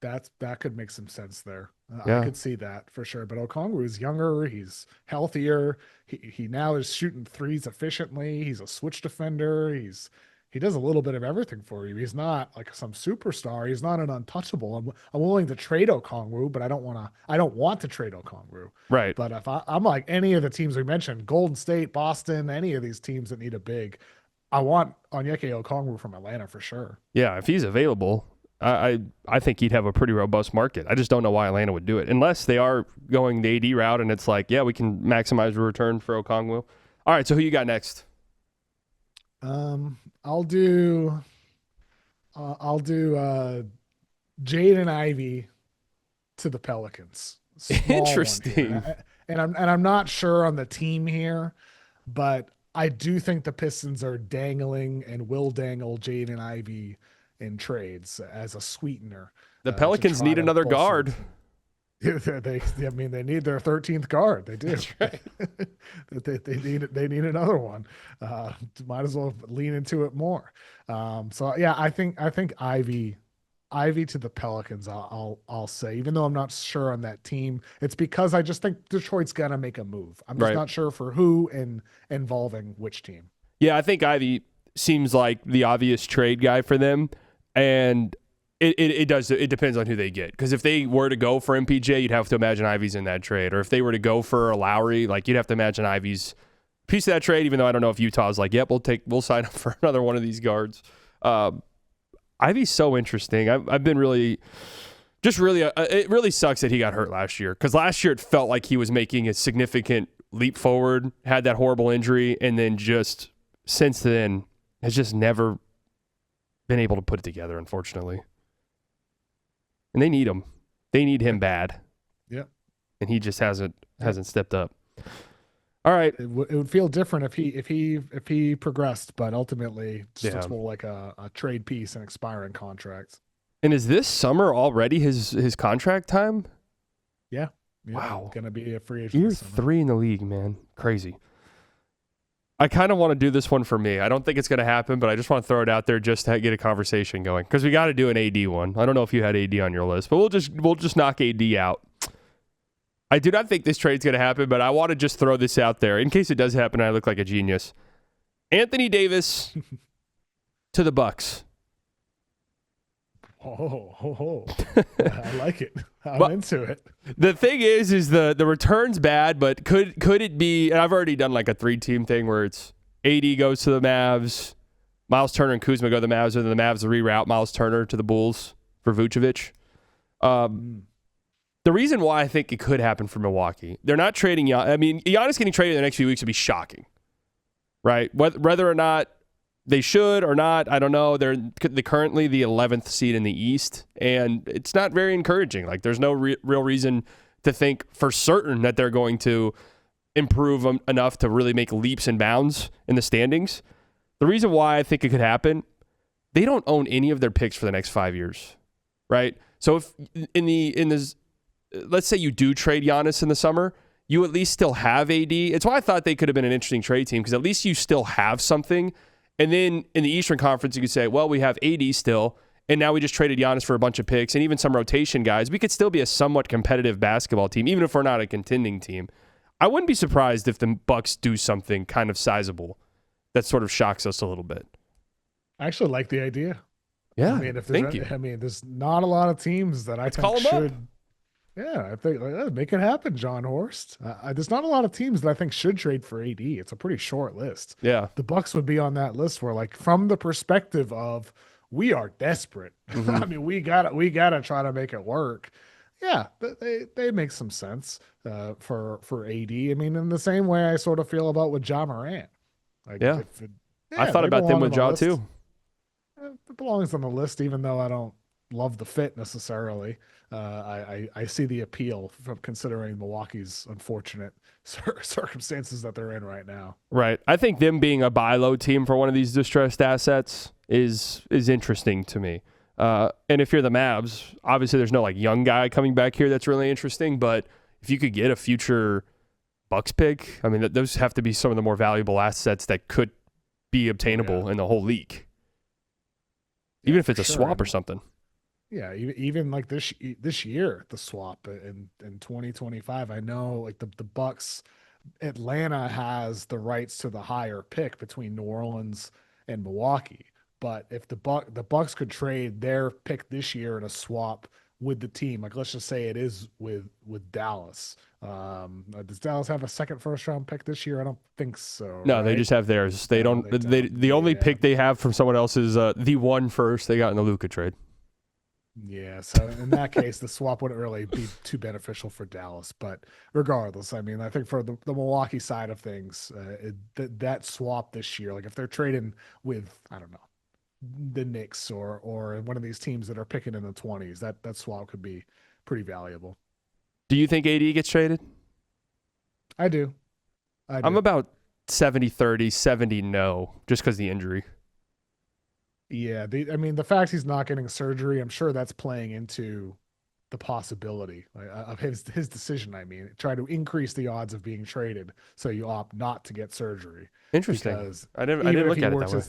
Speaker 3: That could make some sense there.
Speaker 2: Yeah.
Speaker 3: I could see that for sure. But Okongwu is younger. He's healthier. He now is shooting threes efficiently. He's a switch defender. He does a little bit of everything for you. He's not like some superstar. He's not an untouchable. I'm willing to trade Okongwu, but I don't want to trade Okongwu.
Speaker 2: Right.
Speaker 3: But if I'm like any of the teams we mentioned, Golden State, Boston, any of these teams that need a big, I want Onyeka Okongwu from Atlanta for sure.
Speaker 2: Yeah, if he's available, I think he'd have a pretty robust market. I just don't know why Atlanta would do it unless they are going the AD route and it's like, yeah, we can maximize the return for Okongwu. All right, so who you got next?
Speaker 3: I'll do Jaden Ivey to the Pelicans. Small
Speaker 2: Interesting.
Speaker 3: And I'm not sure on the team here, but I do think the Pistons are dangling and will dangle Jaden Ivey in trades as a sweetener.
Speaker 2: The Pelicans need another guard.
Speaker 3: They need their 13th guard. They do.
Speaker 2: That's right.
Speaker 3: they need another one. Might as well lean into it more. So yeah, I think Ivy to the Pelicans. I'll say, even though I'm not sure on that team, it's because I just think Detroit's gonna make a move. I'm just not sure for who and involving which team.
Speaker 2: Yeah, I think Ivy seems like the obvious trade guy for them, and it does. It depends on who they get. Because if they were to go for MPJ, you'd have to imagine Ivy's in that trade. Or if they were to go for a Lowry, like you'd have to imagine Ivy's piece of that trade. Even though I don't know if Utah's like, yep, we'll sign up for another one of these guards. Ivy's so interesting. I've been really, it really sucks that he got hurt last year. Because last year it felt like he was making a significant leap forward. Had that horrible injury, and then just since then has just never been able to put it together. Unfortunately. And they need him. They need him bad.
Speaker 3: Yep.
Speaker 2: And he just hasn't stepped up. All right.
Speaker 3: It would feel different if he progressed, but ultimately it's more like a trade piece and expiring contracts.
Speaker 2: And is this summer already his contract time?
Speaker 3: Yeah.
Speaker 2: Wow.
Speaker 3: Gonna be a free agent.
Speaker 2: Year 3 in the league, man. Crazy. I kind of want to do this one for me. I don't think it's going to happen, but I just want to throw it out there just to get a conversation going because we got to do an AD one. I don't know if you had AD on your list, but we'll just knock AD out. I do not think this trade's going to happen, but I want to just throw this out there in case it does happen and I look like a genius. Anthony Davis to the Bucks.
Speaker 3: Oh. I like it. I'm into it.
Speaker 2: The thing is the return's bad, but could it be, and I've already done like a 3-team thing where it's AD goes to the Mavs, Miles Turner and Kuzma go to the Mavs, and then the Mavs reroute Miles Turner to the Bulls for Vucevic. The reason why I think it could happen for Milwaukee, they're not trading Giannis. I mean, Giannis getting traded in the next few weeks would be shocking, right? Whether or not they should or not, I don't know. They're currently the 11th seed in the East, and it's not very encouraging. Like, there's no real reason to think for certain that they're going to improve enough to really make leaps and bounds in the standings. The reason why I think it could happen, they don't own any of their picks for the next 5 years, right? So if let's say you do trade Giannis in the summer, you at least still have AD. It's why I thought they could have been an interesting trade team because at least you still have something. And then in the Eastern Conference, you could say, well, we have AD still, and now we just traded Giannis for a bunch of picks and even some rotation guys. We could still be a somewhat competitive basketball team, even if we're not a contending team. I wouldn't be surprised if the Bucks do something kind of sizable that sort of shocks us a little bit.
Speaker 3: I actually like the idea.
Speaker 2: Yeah,
Speaker 3: I mean,
Speaker 2: thank you.
Speaker 3: I mean, there's not a lot of teams that I think should. Yeah, I think make it happen, John Horst. There's not a lot of teams that I think should trade for AD. It's a pretty short list.
Speaker 2: Yeah,
Speaker 3: the Bucks would be on that list where, like, from the perspective of we are desperate.
Speaker 2: Mm-hmm.
Speaker 3: I mean, we gotta try to make it work. Yeah, they make some sense for AD. I mean, in the same way I sort of feel about with Ja Morant. Like,
Speaker 2: yeah, I thought about them with Ja too.
Speaker 3: It belongs on the list, even though I don't love the fit necessarily. I see the appeal from considering Milwaukee's unfortunate circumstances that they're in right now.
Speaker 2: Right. I think them being a buy low team for one of these distressed assets is interesting to me. And if you're the Mavs, obviously there's no like young guy coming back here that's really interesting. But if you could get a future Bucks pick, I mean, those have to be some of the more valuable assets that could be obtainable in the whole league. Even if it's a swap or something.
Speaker 3: Yeah, even like this year, the swap in 2025. I know like the Bucks, Atlanta has the rights to the higher pick between New Orleans and Milwaukee. But if the Bucks could trade their pick this year in a swap with the team, like let's just say it is with Dallas. Does Dallas have a second first round pick this year? I don't think so.
Speaker 2: No,
Speaker 3: right?
Speaker 2: They just have theirs. They don't. The only pick they have from someone else is the one first they got in the Luka trade.
Speaker 3: Yeah, so in that case, the swap wouldn't really be too beneficial for Dallas. But regardless, I mean, I think for the Milwaukee side of things, that swap this year, like if they're trading with, I don't know, the Knicks or one of these teams that are picking in the 20s, that swap could be pretty valuable.
Speaker 2: Do you think AD gets traded?
Speaker 3: I do.
Speaker 2: I'm about 70-30, 70 no, just because of the injury.
Speaker 3: Yeah, I mean, the fact he's not getting surgery, I'm sure that's playing into the possibility of his decision. I mean, try to increase the odds of being traded, so you opt not to get surgery.
Speaker 2: Interesting.
Speaker 3: Because
Speaker 2: I didn't look at it that way.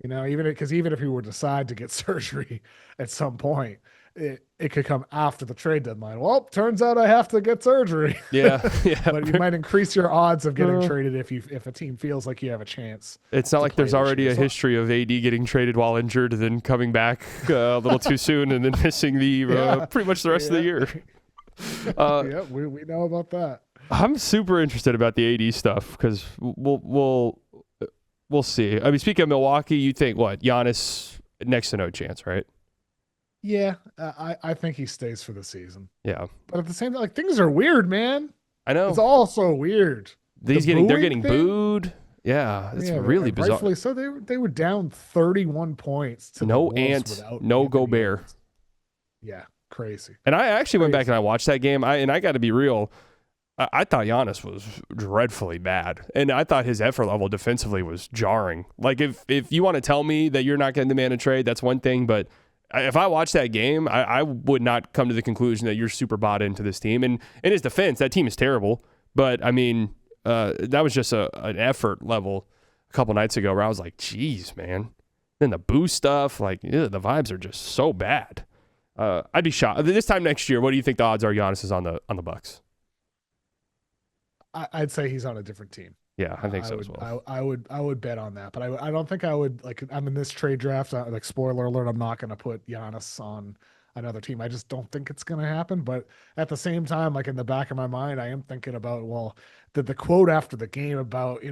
Speaker 3: You know, even if he were to decide to get surgery at some point, it could come after the trade deadline. Well, turns out I have to get surgery.
Speaker 2: Yeah.
Speaker 3: But you might increase your odds of getting traded if a team feels like you have a chance.
Speaker 2: It's not like there's already a history of AD getting traded while injured and then coming back a little too soon and then missing pretty much the rest of the year.
Speaker 3: Yeah, we know about that.
Speaker 2: I'm super interested about the AD stuff because we'll see. I mean, speaking of Milwaukee, you think what? Giannis next to no chance, right?
Speaker 3: Yeah, I think he stays for the season.
Speaker 2: Yeah,
Speaker 3: but at the same time, like things are weird, man.
Speaker 2: I know
Speaker 3: it's all so weird.
Speaker 2: They're getting booed. Yeah, it's really bizarre.
Speaker 3: Rightfully so. They were down 31 points to
Speaker 2: no Ant, no Gobert.
Speaker 3: Yeah, crazy.
Speaker 2: And I actually went back and I watched that game. I got to be real. I thought Giannis was dreadfully bad, and I thought his effort level defensively was jarring. Like if you want to tell me that you're not getting the man a trade, that's one thing, but if I watched that game, I would not come to the conclusion that you're super bought into this team. And in his defense, that team is terrible. But, I mean, that was just an effort level a couple nights ago where I was like, geez, man. Then the boo stuff, like, the vibes are just so bad. I'd be shocked. This time next year, what do you think the odds are Giannis is on the Bucks?
Speaker 3: I'd say he's on a different team.
Speaker 2: Yeah, I think so as well.
Speaker 3: I would bet on that, but I don't think I would, like, I'm in this trade draft. Like, spoiler alert, I'm not going to put Giannis on another team. I just don't think it's going to happen. But at the same time, like, in the back of my mind, I am thinking about, well, the quote after the game about,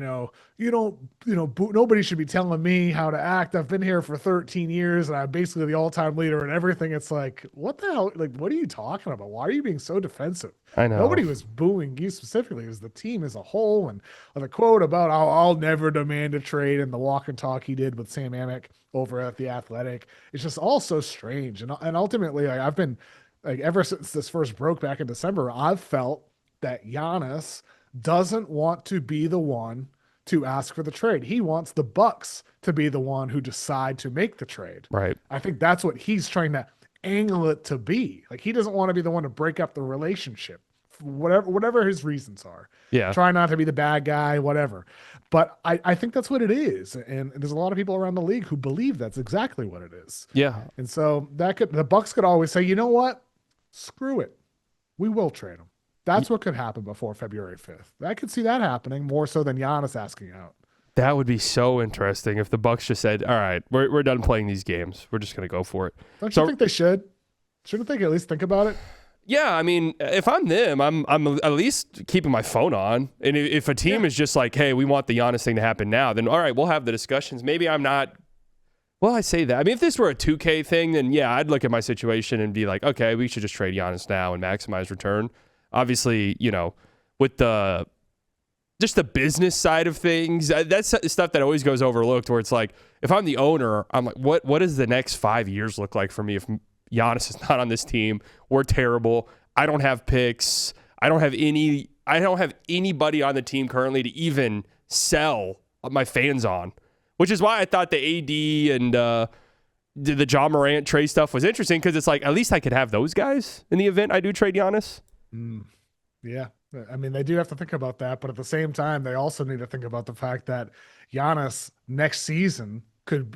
Speaker 3: nobody should be telling me how to act. I've been here for 13 years and I'm basically the all-time leader and everything. It's like, what the hell? Like, what are you talking about? Why are you being so defensive?
Speaker 2: I know.
Speaker 3: Nobody was booing you specifically. It was the team as a whole. And the quote about how I'll never demand a trade and the walk and talk he did with Sam Amick over at The Athletic. It's just all so strange. And ultimately, like, I've been, like, ever since this first broke back in December, I've felt that Giannis doesn't want to be the one to ask for the trade. He wants the Bucks to be the one who decide to make the trade.
Speaker 2: Right.
Speaker 3: I think that's what he's trying to angle it to be. Like, he doesn't want to be the one to break up the relationship, whatever his reasons are.
Speaker 2: Yeah.
Speaker 3: Try not to be the bad guy, whatever. But I think that's what it is. And there's a lot of people around the league who believe that's exactly what it is.
Speaker 2: Yeah.
Speaker 3: And so the Bucks could always say, you know what? Screw it. We will trade him. That's what could happen before February 5th. I could see that happening more so than Giannis asking out.
Speaker 2: That would be so interesting if the Bucks just said, all right, we're done playing these games. We're just going to go for it.
Speaker 3: Don't you think they should? Shouldn't they at least think about it?
Speaker 2: Yeah, I mean, if I'm them, I'm at least keeping my phone on. And if a team is just like, hey, we want the Giannis thing to happen now, then all right, we'll have the discussions. Maybe I'm not. Well, I say that. I mean, if this were a 2K thing, then yeah, I'd look at my situation and be like, okay, we should just trade Giannis now and maximize return. Obviously, with just the business side of things, that's stuff that always goes overlooked, where it's like, if I'm the owner, I'm like, what does the next 5 years look like for me if Giannis is not on this team? We're terrible. I don't have picks. I don't have anybody on the team currently to even sell my fans on, which is why I thought the AD and the Ja Morant trade stuff was interesting, because it's like, at least I could have those guys in the event I do trade Giannis.
Speaker 3: Yeah. I mean, they do have to think about that, but at the same time, they also need to think about the fact that Giannis next season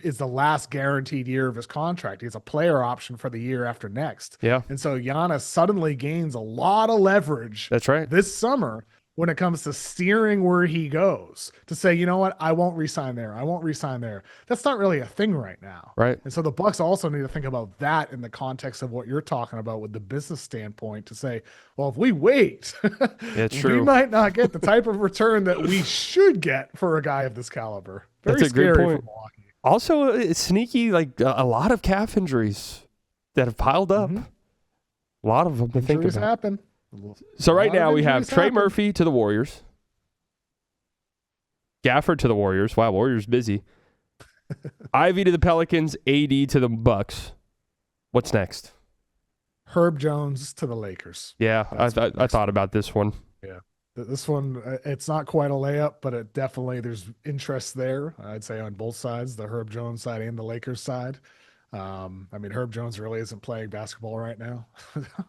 Speaker 3: is the last guaranteed year of his contract. He has a player option for the year after next.
Speaker 2: Yeah.
Speaker 3: And so Giannis suddenly gains a lot of leverage.
Speaker 2: That's right.
Speaker 3: This summer, when it comes to steering where he goes, to say, you know what, I won't resign there. I won't resign there. That's not really a thing right now.
Speaker 2: Right.
Speaker 3: And so the Bucks also need to think about that in the context of what you're talking about with the business standpoint, to say, well, if we wait, we might not get the type of return that we should get for a guy of this caliber. Very
Speaker 2: That's a
Speaker 3: scary
Speaker 2: great point.
Speaker 3: for Milwaukee.
Speaker 2: Also, it's sneaky, like a lot of calf injuries that have piled up. A lot of them to think about.
Speaker 3: Happen.
Speaker 2: So right now we have Trey Murphy to the Warriors, Gafford to the Warriors. Wow, Warriors busy. Ivy to the Pelicans, AD to the Bucks. What's next?
Speaker 3: Herb Jones to the Lakers.
Speaker 2: Yeah, I thought about this one.
Speaker 3: Yeah, this one, it's not quite a layup, but it definitely, there's interest there. I'd say on both sides, the Herb Jones side and the Lakers side. I mean, Herb Jones really isn't playing basketball right now.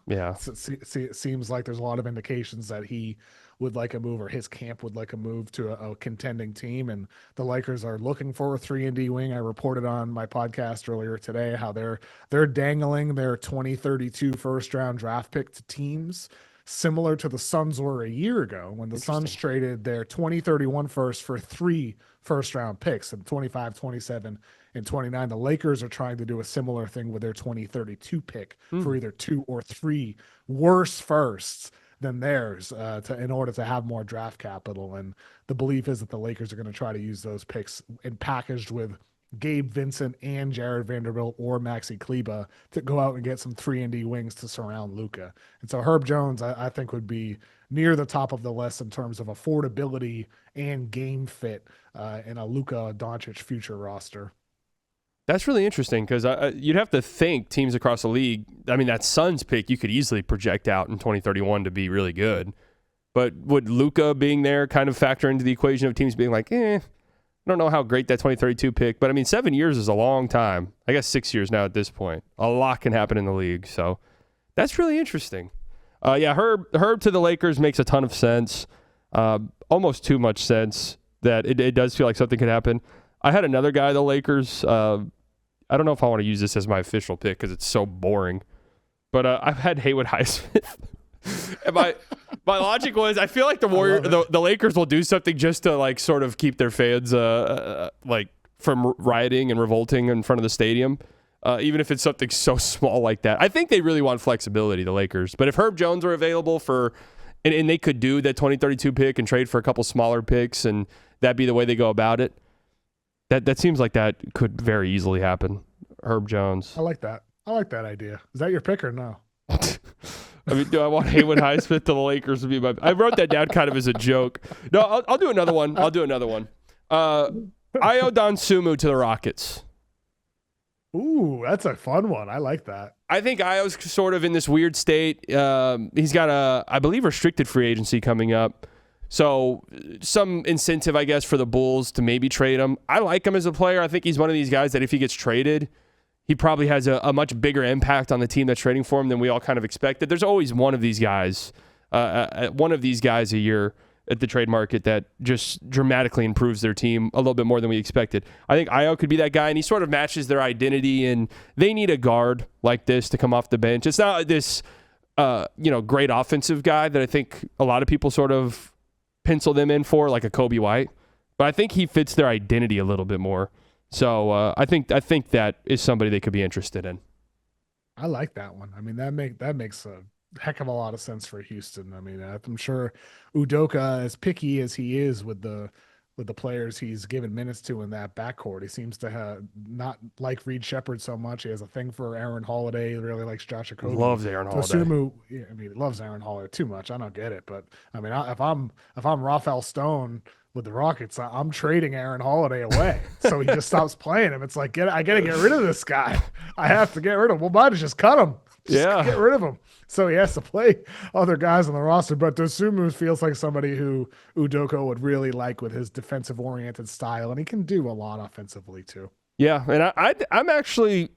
Speaker 2: Yeah.
Speaker 3: It seems like there's a lot of indications that he would like a move, or his camp would like a move to a contending team. And the Lakers are looking for a 3-and-D wing. I reported on my podcast earlier today how they're dangling their 2032 first round draft pick to teams, similar to the Suns were a year ago, when the Suns traded their 2031 first for 3 first round picks in 25, 27, and 29. The Lakers are trying to do a similar thing with their 2032 pick for either 2 or 3 worse firsts than theirs in order to have more draft capital. And the belief is that the Lakers are going to try to use those picks and packaged with Gabe Vincent and Jared Vanderbilt or Maxi Kleba to go out and get some 3-and-D wings to surround Luka. And so Herb Jones, I think, would be near the top of the list in terms of affordability and game fit in a Luka Doncic future roster.
Speaker 2: That's really interesting, because you'd have to think teams across the league, I mean, that Suns pick you could easily project out in 2031 to be really good. But would Luka being there kind of factor into the equation of teams being like, I don't know how great that 2032 pick, but I mean, 7 years is a long time. I guess 6 years now at this point. A lot can happen in the league. So that's really interesting. Yeah, Herb to the Lakers makes a ton of sense. Almost too much sense that it does feel like something could happen. I had another guy, the Lakers. I don't know if I want to use this as my official pick because it's so boring. But I've had Haywood Highsmith. And my logic was I feel like the Lakers will do something just to like sort of keep their fans like from rioting and revolting in front of the stadium. Even if it's something so small like that. I think they really want flexibility, the Lakers. But if Herb Jones were available and they could do that 2032 pick and trade for a couple smaller picks and that'd be the way they go about it, that seems like that could very easily happen. Herb Jones.
Speaker 3: I like that. I like that idea. Is that your pick or no?
Speaker 2: I mean, do I want Haywood Highsmith to the Lakers to be my... I wrote that down kind of as a joke. No, I'll do another one. Ayo Dosunmu to the Rockets.
Speaker 3: Ooh, that's a fun one. I like that.
Speaker 2: I think Ayo's sort of in this weird state. He's got I believe, restricted free agency coming up. So some incentive, I guess, for the Bulls to maybe trade him. I like him as a player. I think he's one of these guys that if he gets traded, he probably has a much bigger impact on the team that's trading for him than we all kind of expected. There's always one of these guys a year at the trade market that just dramatically improves their team a little bit more than we expected. I think Ayo could be that guy, and he sort of matches their identity, and they need a guard like this to come off the bench. It's not this great offensive guy that I think a lot of people sort of pencil them in for, like a Kobe White, but I think he fits their identity a little bit more. So I think that is somebody they could be interested in.
Speaker 3: I like that one. I mean, that makes a heck of a lot of sense for Houston. I mean, I'm sure Udoka, as picky as he is with the players he's given minutes to in that backcourt, he seems to have not like Reed Shepherd so much. He has a thing for Aaron Holiday. He really likes Josh Okogie.
Speaker 2: Loves Aaron Holiday.
Speaker 3: He loves Aaron Holiday too much. I don't get it, but I mean, if I'm Rafael Stone with the Rockets, I'm trading Aaron Holiday away. So he just stops playing him. It's like, I got to get rid of this guy. I have to get rid of him. Well, might just cut him. Get rid of him. So he has to play other guys on the roster. But Dosunmu feels like somebody who Udoka would really like with his defensive-oriented style, and he can do a lot offensively too.
Speaker 2: Yeah, and I'm actually,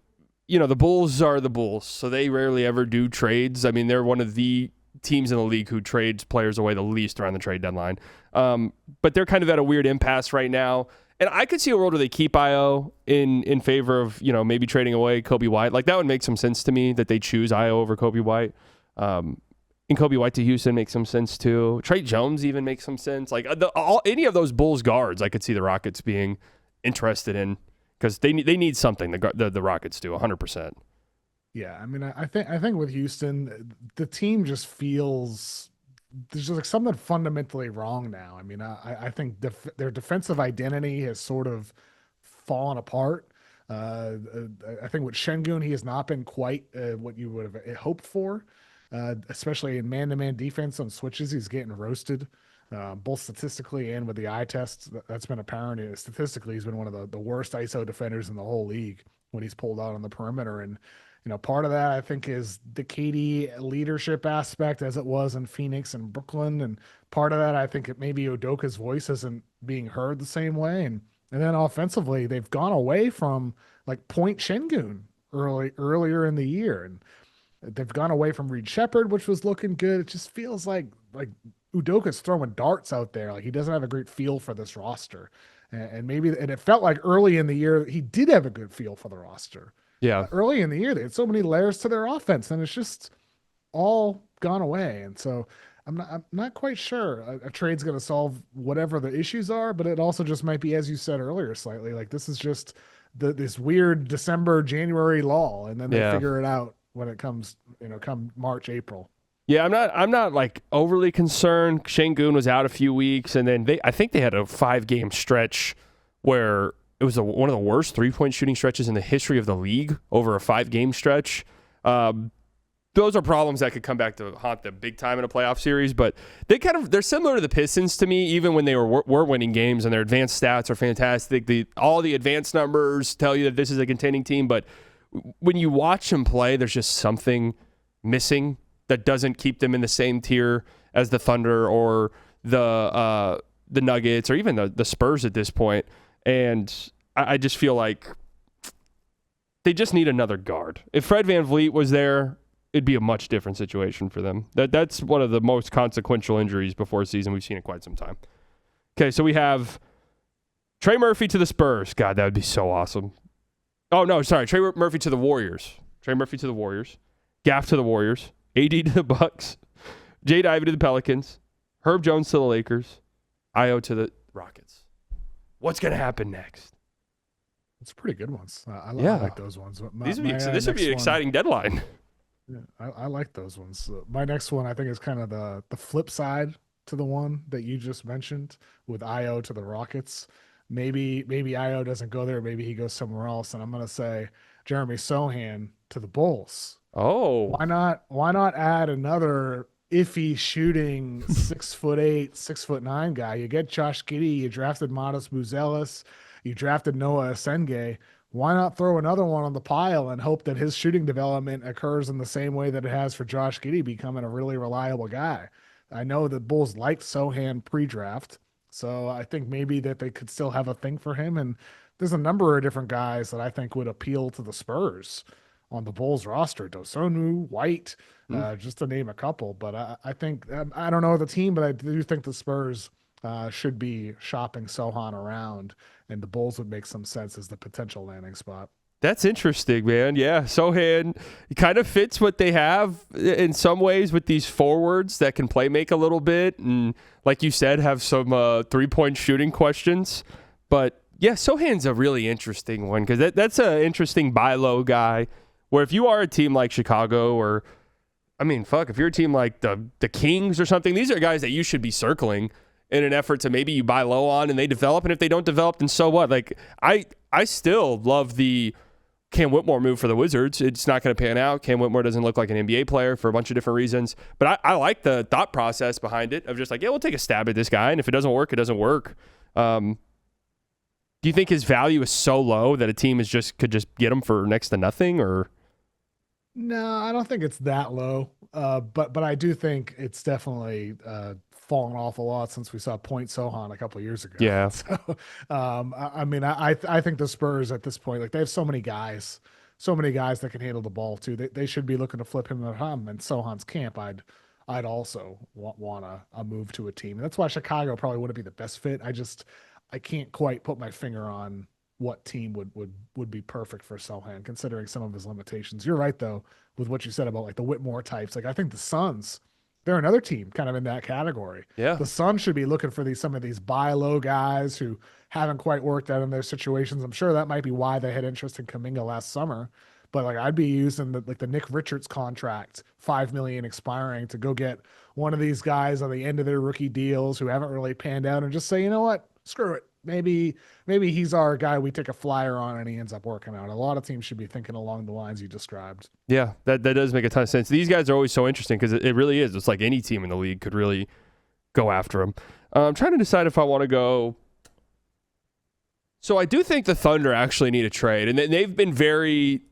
Speaker 2: the Bulls are the Bulls, so they rarely ever do trades. I mean, they're one of the teams in the league who trades players away the least around the trade deadline. But they're kind of at a weird impasse right now. And I could see a world where they keep Ayo in favor of, maybe trading away Kobe White. Like, that would make some sense to me that they choose Ayo over Kobe White. And Kobe White to Houston makes some sense too. Trey Jones even makes some sense. Like, any of those Bulls guards, I could see the Rockets being interested in because they need something. The Rockets do 100%.
Speaker 3: Yeah, I mean, I think with Houston, the team just feels there's just like something fundamentally wrong now. I mean, I think their defensive identity has sort of fallen apart. I think with Şengün, he has not been quite what you would have hoped for, especially in man-to-man defense on switches. He's getting roasted, both statistically and with the eye tests. That's been apparent. Statistically, he's been one of the worst ISO defenders in the whole league when he's pulled out on the perimeter. And part of that, I think, is the KD leadership aspect as it was in Phoenix and Brooklyn. And part of that, I think, maybe Udoka's voice isn't being heard the same way. And then offensively, they've gone away from like Point Şengün earlier in the year. And they've gone away from Reed Shepherd, which was looking good. It just feels like Udoka's throwing darts out there. Like, he doesn't have a great feel for this roster. And it felt like early in the year, he did have a good feel for the roster.
Speaker 2: Yeah.
Speaker 3: Early in the year, they had so many layers to their offense, and it's just all gone away. And so I'm not quite sure a trade's going to solve whatever the issues are, but it also just might be, as you said earlier, slightly like this is just this weird December, January lull, and then they figure it out when it comes, come March, April. Yeah,
Speaker 2: I'm not like overly concerned. Şengün was out a few weeks, and then I think they had a 5-game stretch where it was one of the worst 3-point shooting stretches in the history of the league over a 5-game stretch. Those are problems that could come back to haunt them big time in a playoff series, but they're similar to the Pistons to me, even when they were winning games, and their advanced stats are fantastic. All the advanced numbers tell you that this is a contending team, but when you watch them play, there's just something missing that doesn't keep them in the same tier as the Thunder or the Nuggets or even the Spurs at this point. And I just feel like they just need another guard. If Fred VanVleet was there, it'd be a much different situation for them. That's one of the most consequential injuries before a season we've seen in quite some time. Okay, so we have Trey Murphy to the Spurs. God, that would be so awesome. Oh, no, sorry. Trey Murphy to the Warriors. Gaff to the Warriors. AD to the Bucks. Jade Ivey to the Pelicans. Herb Jones to the Lakers. Io to the Rockets. What's going to happen next?
Speaker 3: It's pretty good ones. I like those ones.
Speaker 2: This would be an exciting deadline.
Speaker 3: Yeah, I like those ones. My next one, I think, is kind of the flip side to the one that you just mentioned with Io to the Rockets. Maybe Io doesn't go there. Maybe he goes somewhere else. And I'm going to say Jeremy Sohan to the Bulls.
Speaker 2: Oh,
Speaker 3: why not add another iffy shooting 6'8", 6'9" guy? You get Josh Giddey. You drafted Modest Buzelis. You drafted Noah Asenge. Why not throw another one on the pile and hope that his shooting development occurs in the same way that it has for Josh Giddey becoming a really reliable guy? I know the Bulls liked Sohan pre-draft, so I think maybe that they could still have a thing for him. And there's a number of different guys that I think would appeal to the Spurs on the Bulls roster. Dosonu, White, just to name a couple. But I think, I don't know the team, but I do think the Spurs should be shopping Sohan around, and the Bulls would make some sense as the potential landing spot.
Speaker 2: That's interesting, man. Yeah, Sohan kind of fits what they have in some ways with these forwards that can play make a little bit, and like you said, have some three-point shooting questions. But yeah, Sohan's a really interesting one because that's an interesting buy low guy. Where if you are a team like Chicago, or if you're a team like the Kings or something, these are guys that you should be circling in an effort to maybe you buy low on and they develop. And if they don't develop, then so what? Like I still love the Cam Whitmore move for the Wizards. It's not going to pan out. Cam Whitmore doesn't look like an NBA player for a bunch of different reasons. But I like the thought process behind it of just like, yeah, we'll take a stab at this guy. And if it doesn't work, it doesn't work. Do you think his value is so low that a team could just get him for next to nothing? Or
Speaker 3: no, I don't think it's that low. But I do think it's definitely fallen off a lot since we saw Point Sohan a couple of years ago.
Speaker 2: Yeah.
Speaker 3: So, I think the Spurs at this point, like they have so many guys that can handle the ball too. They should be looking to flip him at home. And Sohan's camp, I'd also want a move to a team. And that's why Chicago probably wouldn't be the best fit. I can't quite put my finger on what team would be perfect for Sohan, considering some of his limitations. You're right though, with what you said about like the Whitmore types. Like I think the Suns, they're another team kind of in that category.
Speaker 2: Yeah.
Speaker 3: The Suns should be looking for some of these buy low guys who haven't quite worked out in their situations. I'm sure that might be why they had interest in Kuminga last summer. But like I'd be using the Nick Richards contract, $5 million expiring, to go get one of these guys on the end of their rookie deals who haven't really panned out and just say, you know what, screw it. Maybe he's our guy we take a flyer on and he ends up working out. A lot of teams should be thinking along the lines you described.
Speaker 2: Yeah, that does make a ton of sense. These guys are always so interesting because it really is. It's like any team in the league could really go after them. I'm trying to decide if I want to go. So I do think the Thunder actually need a trade, and they've been very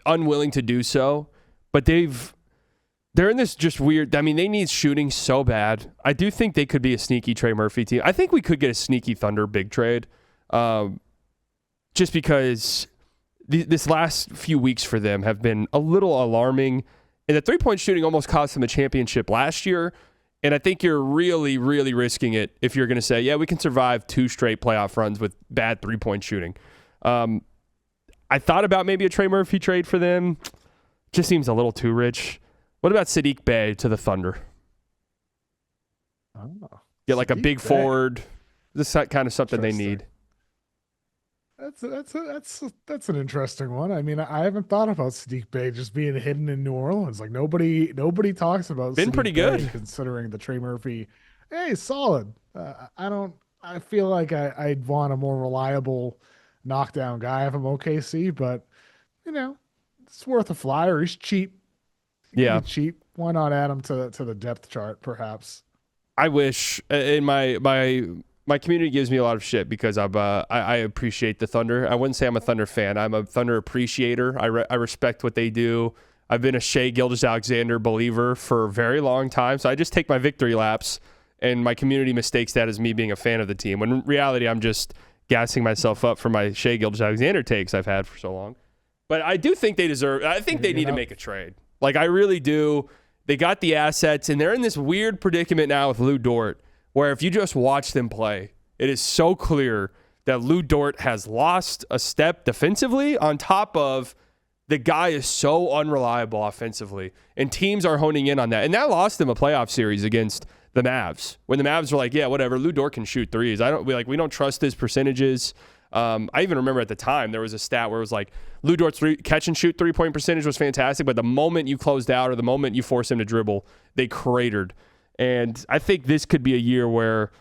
Speaker 2: unwilling to do so, but they're in this just weird. I mean, they need shooting so bad. I do think they could be a sneaky Trey Murphy team. I think we could get a sneaky Thunder big trade, just because this last few weeks for them have been a little alarming. And the three-point shooting almost cost them a championship last year. And I think you're really, really risking it if you're going to say, yeah, we can survive 2 straight playoff runs with bad three-point shooting. I thought about maybe a Trey Murphy trade for them. Just seems a little too rich. What about Sadiq Bey to the Thunder?
Speaker 3: Oh,
Speaker 2: get like a big forward. This kind of something they need.
Speaker 3: That's an interesting one. I mean, I haven't thought about Sadiq Bey just being hidden in New Orleans. Like nobody talks about.
Speaker 2: Been
Speaker 3: Sadiq
Speaker 2: pretty good
Speaker 3: Bey, considering the Trey Murphy. Hey, solid. I feel like I'd want a more reliable knockdown guy if I'm OKC, but you know, it's worth a flyer. He's cheap.
Speaker 2: Yeah,
Speaker 3: cheap. Why not add him to the depth chart, perhaps?
Speaker 2: I wish. In my community gives me a lot of shit because I appreciate the Thunder. I wouldn't say I'm a Thunder fan. I'm a Thunder appreciator. I respect what they do. I've been a Shai Gilgeous-Alexander believer for a very long time, so I just take my victory laps, and my community mistakes that as me being a fan of the team. When in reality, I'm just gassing myself up for my Shai Gilgeous-Alexander takes I've had for so long. But I do think they deserve. I think they need to make a trade. Like, I really do. They got the assets, and they're in this weird predicament now with Lou Dort, where if you just watch them play, it is so clear that Lou Dort has lost a step defensively, on top of the guy is so unreliable offensively, and teams are honing in on that. And that lost them a playoff series against the Mavs, when the Mavs were like, yeah, whatever, Lou Dort can shoot threes. We don't trust his percentages. I even remember at the time there was a stat where it was like Lou Dort's catch and shoot 3-point percentage was fantastic, but the moment you closed out or the moment you force him to dribble, they cratered. And I think this could be a year where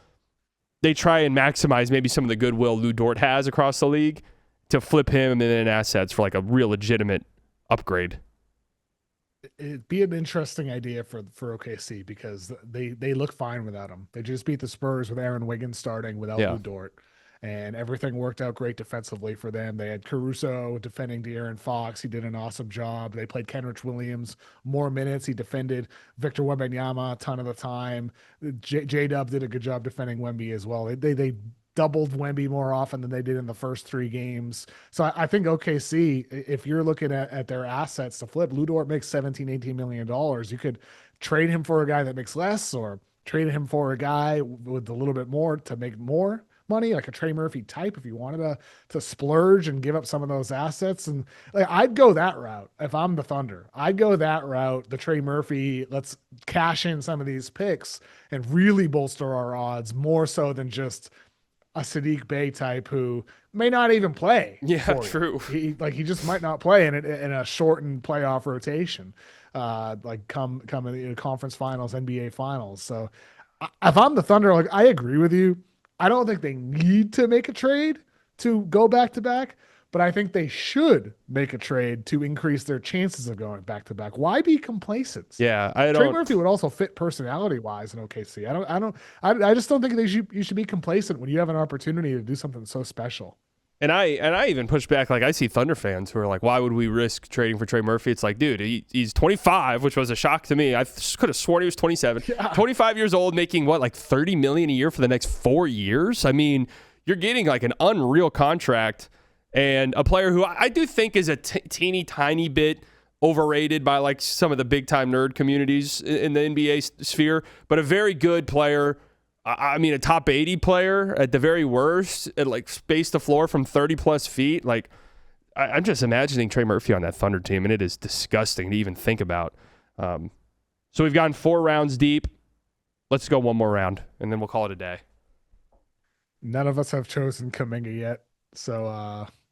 Speaker 2: they try and maximize maybe some of the goodwill Lou Dort has across the league to flip him and then assets for like a real legitimate upgrade.
Speaker 3: It'd be an interesting idea for OKC, because they look fine without him. They just beat the Spurs with Aaron Wiggins starting without Lou Dort, and everything worked out great defensively for them. They had Caruso defending De'Aaron Fox. He did an awesome job. They played Kenrich Williams more minutes. He defended Victor Wembanyama a ton of the time. J-Dub did a good job defending Wemby as well. They doubled Wemby more often than they did in the first 3 games. So I think OKC, if you're looking at their assets to flip, Lou Dort makes $17-18 million. You could trade him for a guy that makes less, or trade him for a guy with a little bit more to make more money, like a Trey Murphy type, if you wanted to splurge and give up some of those assets. And like, I'd go that route if I'm the Thunder. I'd go that route, the Trey Murphy, let's cash in some of these picks and really bolster our odds, more so than just a Sadiq Bey type who may not even play.
Speaker 2: Yeah, true.
Speaker 3: He just might not play in a shortened playoff rotation, like come in the conference finals, NBA finals. So if I'm the Thunder, like, I agree with you. I don't think they need to make a trade to go back to back, but I think they should make a trade to increase their chances of going back to back. Why be complacent?
Speaker 2: Yeah,
Speaker 3: Trey Murphy would also fit personality wise in OKC. I just don't think you should be complacent when you have an opportunity to do something so special.
Speaker 2: And I even push back. Like, I see Thunder fans who are like, why would we risk trading for Trey Murphy? It's like, dude, he's 25, which was a shock to me. I could have sworn he was 27. Yeah. 25 years old, making what, like $30 million a year for the next 4 years? I mean, you're getting like an unreal contract, and a player who I do think is a teeny tiny bit overrated by like some of the big time nerd communities in the NBA sphere, but a very good player. I mean, a top 80 player at the very worst, at like space the floor from 30 plus feet. Like, I'm just imagining Trey Murphy on that Thunder team, and it is disgusting to even think about. So we've gone 4 rounds deep. Let's go one more round, and then we'll call it a day.
Speaker 3: None of us have chosen Kuminga yet, so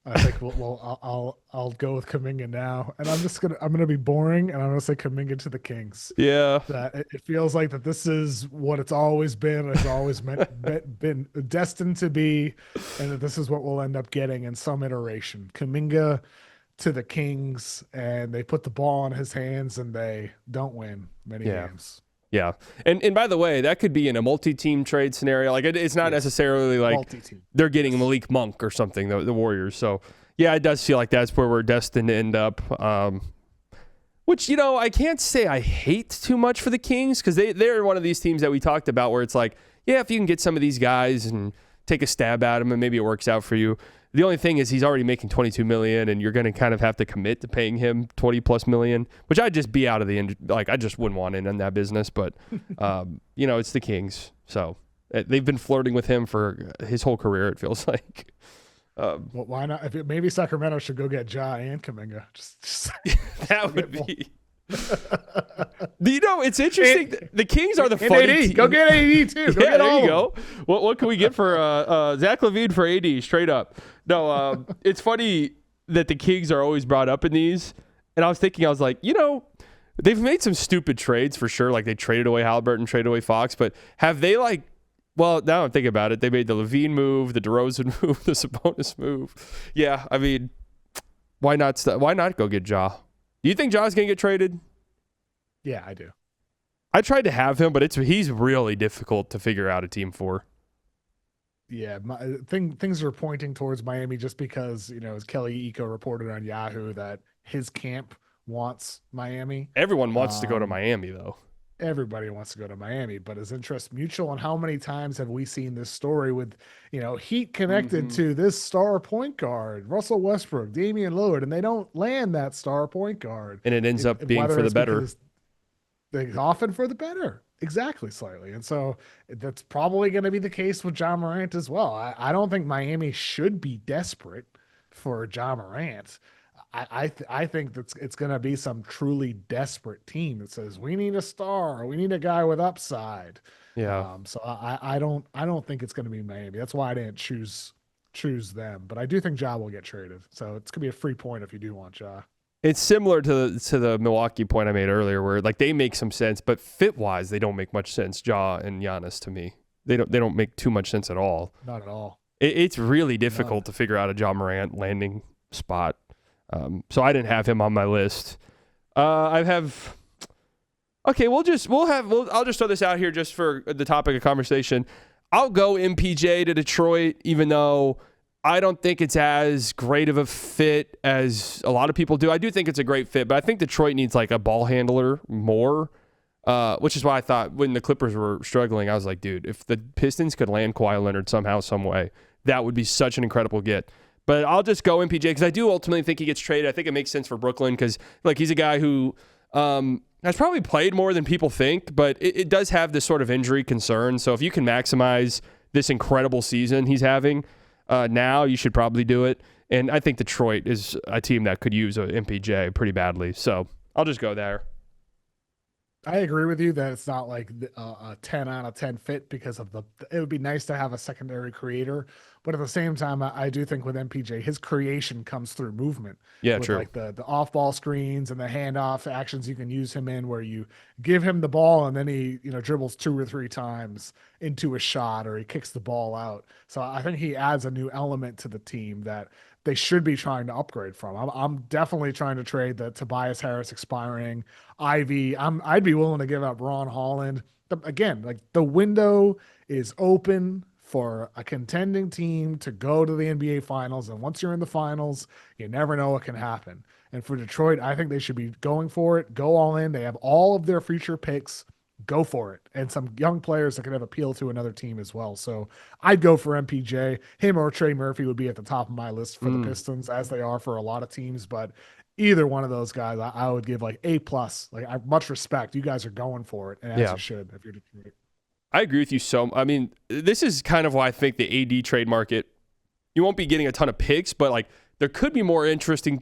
Speaker 3: I think I'll go with Kuminga now, and I'm gonna be boring, and I'm gonna say Kuminga to the Kings.
Speaker 2: Yeah,
Speaker 3: that it feels like that this is what it's always been. It's always been destined to be, and that this is what we'll end up getting in some iteration. Kuminga to the Kings, and they put the ball in his hands, and they don't win many games.
Speaker 2: Yeah, and by the way, that could be in a multi-team trade scenario. Like, it's not necessarily like multi-team. They're getting Malik Monk or something, the Warriors. So yeah, it does feel like that's where we're destined to end up. Which, I can't say I hate too much for the Kings, because they're one of these teams that we talked about where it's like, yeah, if you can get some of these guys and take a stab at them and maybe it works out for you. The only thing is he's already making $22 million, and you're going to kind of have to commit to paying him $20+ million, which I'd just be out of I just wouldn't want in that business. But, it's the Kings. So they've been flirting with him for his whole career, it feels like.
Speaker 3: Well, why not? Maybe Sacramento should go get Ja and Kuminga. Just
Speaker 2: that would be. It's interesting. The Kings are the funny
Speaker 3: team. Go get AD too. Go get
Speaker 2: there you go. What can we get for Zach LaVine for AD? Straight up. No, it's funny that the Kings are always brought up in these. And I was like, they've made some stupid trades for sure. Like, they traded away Halliburton, traded away Fox. But have they now I'm thinking about it. They made the LaVine move, the DeRozan move, the Sabonis move. Yeah, I mean, why not go get Ja? Do you think Ja's going to get traded?
Speaker 3: Yeah, I do.
Speaker 2: I tried to have him, but he's really difficult to figure out a team for.
Speaker 3: Yeah, things are pointing towards Miami just because, as Kelly Iko reported on Yahoo that his camp wants Miami.
Speaker 2: Everyone wants to go to Miami, though.
Speaker 3: everybody wants to go to Miami, but is interest mutual? And how many times have we seen this story with, Heat connected to this star point guard, Russell Westbrook, Damian Lillard, and they don't land that star point guard.
Speaker 2: And it ends up being
Speaker 3: Whether
Speaker 2: for the
Speaker 3: it's
Speaker 2: better.
Speaker 3: because they often for the better. Exactly, slightly. And so that's probably going to be the case with John Morant as well. I don't think Miami should be desperate for John Morant. I think that it's going to be some truly desperate team that says we need a star, we need a guy with upside.
Speaker 2: Yeah.
Speaker 3: So I don't think it's going to be Miami. That's why I didn't choose them. But I do think Ja will get traded. So it's going to be a free point if you do want Ja.
Speaker 2: It's similar to the Milwaukee point I made earlier, where like they make some sense, but fit wise they don't make much sense. Ja and Giannis to me, they don't make too much sense at all.
Speaker 3: Not at all.
Speaker 2: It's really difficult to figure out a Ja Morant landing spot. So I didn't have him on my list. I'll just throw this out here just for the topic of conversation. I'll go MPJ to Detroit, even though I don't think it's as great of a fit as a lot of people do. I do think it's a great fit, but I think Detroit needs like a ball handler more, which is why I thought when the Clippers were struggling, I was like, dude, if the Pistons could land Kawhi Leonard somehow, some way, that would be such an incredible get. But I'll just go MPJ because I do ultimately think he gets traded. I think it makes sense for Brooklyn because like he's a guy who has probably played more than people think, but it does have this sort of injury concern. So if you can maximize this incredible season he's having now, you should probably do it. And I think Detroit is a team that could use a MPJ pretty badly. So I'll just go there.
Speaker 3: I agree with you that it's not like a 10 out of 10 fit because of it would be nice to have a secondary creator. But at the same time, I do think with MPJ, his creation comes through movement.
Speaker 2: Yeah,
Speaker 3: with
Speaker 2: true.
Speaker 3: Like the off-ball screens and the handoff actions you can use him in where you give him the ball and then he, dribbles 2 or 3 times into a shot or he kicks the ball out. So I think he adds a new element to the team that they should be trying to upgrade from. I'm definitely trying to trade the Tobias Harris expiring Ivy. I'd be willing to give up Ron Holland. Again, like the window is open for a contending team to go to the NBA Finals. And once you're in the finals, you never know what can happen. And for Detroit, I think they should be going for it, go all in. They have all of their future picks. Go for it. And some young players that can have appeal to another team as well. So I'd go for MPJ. Him or Trey Murphy would be at the top of my list for the Pistons, as they are for a lot of teams. But either one of those guys, I would give like A+. Like, I have much respect. You guys are going for it, and as you should if you're Detroit.
Speaker 2: I agree with you. I mean, this is kind of why I think the AD trade market, you won't be getting a ton of picks, but like there could be more interested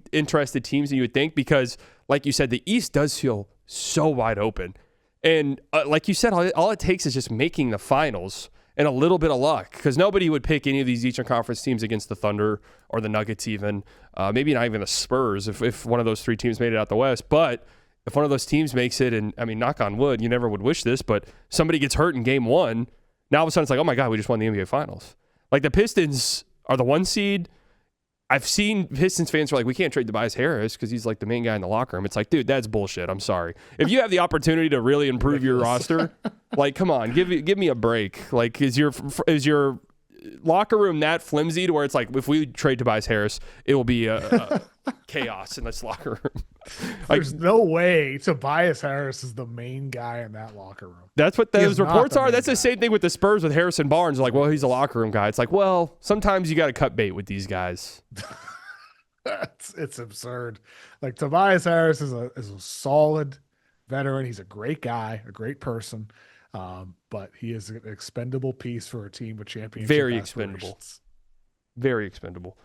Speaker 2: teams than you would think because, like you said, the East does feel so wide open. And like you said, all it takes is just making the finals and a little bit of luck because nobody would pick any of these Eastern Conference teams against the Thunder or the Nuggets even. Maybe not even the Spurs if one of those 3 teams made it out the West. But if one of those teams makes it, and I mean, knock on wood, you never would wish this, but somebody gets hurt in game 1, now all of a sudden it's like, oh my God, we just won the NBA Finals. Like the Pistons are the 1 seed. I've seen Pistons fans are like, we can't trade Tobias Harris because he's like the main guy in the locker room. It's like, dude, that's bullshit. I'm sorry. If you have the opportunity to really improve your roster, like, come on, give me a break. Like, is your locker room that flimsy to where it's like, if we trade Tobias Harris, it will be a chaos in this locker room.
Speaker 3: There's no way Tobias Harris is the main guy in that locker room.
Speaker 2: That's what those reports are. That's
Speaker 3: guy.
Speaker 2: the same thing with the Spurs with Harrison Barnes. Like, well, he's a locker room guy. It's like, well, sometimes you got to cut bait with these guys.
Speaker 3: It's absurd. Like Tobias Harris is a solid veteran. He's a great guy, a great person. But he is an expendable piece for a team with championship
Speaker 2: Very expendable. Very expendable.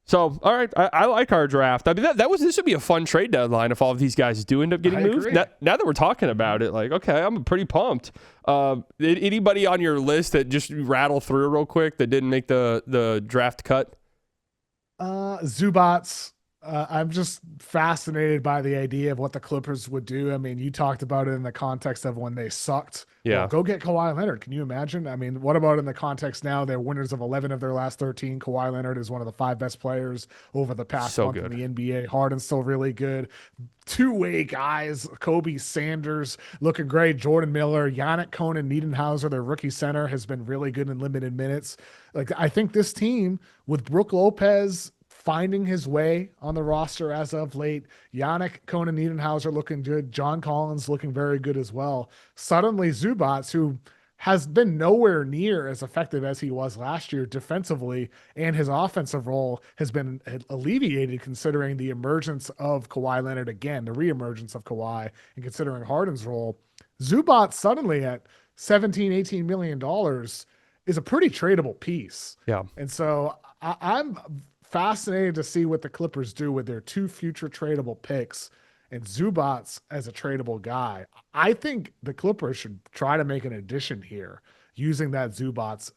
Speaker 2: So, all right, I like our draft. I mean, this would be a fun trade deadline if all of these guys do end up getting moved. Now that we're talking about it, like, okay, I'm pretty pumped. Anybody on your list that just rattle through real quick that didn't make the draft cut?
Speaker 3: Zubats. I'm just fascinated by the idea of what the Clippers would do. I mean, you talked about it in the context of when they sucked.
Speaker 2: Yeah.
Speaker 3: Well, go get Kawhi Leonard. Can you imagine? I mean, what about in the context now? They're winners of 11 of their last 13. Kawhi Leonard is one of the 5 best players over the past month in the NBA. Harden's still really good. 2-way guys. Kobe Sanders looking great. Jordan Miller, Yannick Conan Niedenhauser, their rookie center, has been really good in limited minutes. Like, I think this team with Brook Lopez finding his way on the roster as of late. Yannick Conan Niedenhauser looking good. John Collins looking very good as well. Suddenly Zubats, who has been nowhere near as effective as he was last year defensively, and his offensive role has been alleviated considering the emergence of Kawhi Leonard again, the reemergence of Kawhi, and considering Harden's role. Zubats suddenly at $17-18 million is a pretty tradable piece.
Speaker 2: Yeah.
Speaker 3: And so I'm fascinated to see what the Clippers do with their 2 future tradable picks and Zubats as a tradable guy. I think the Clippers should try to make an addition here using that Zubats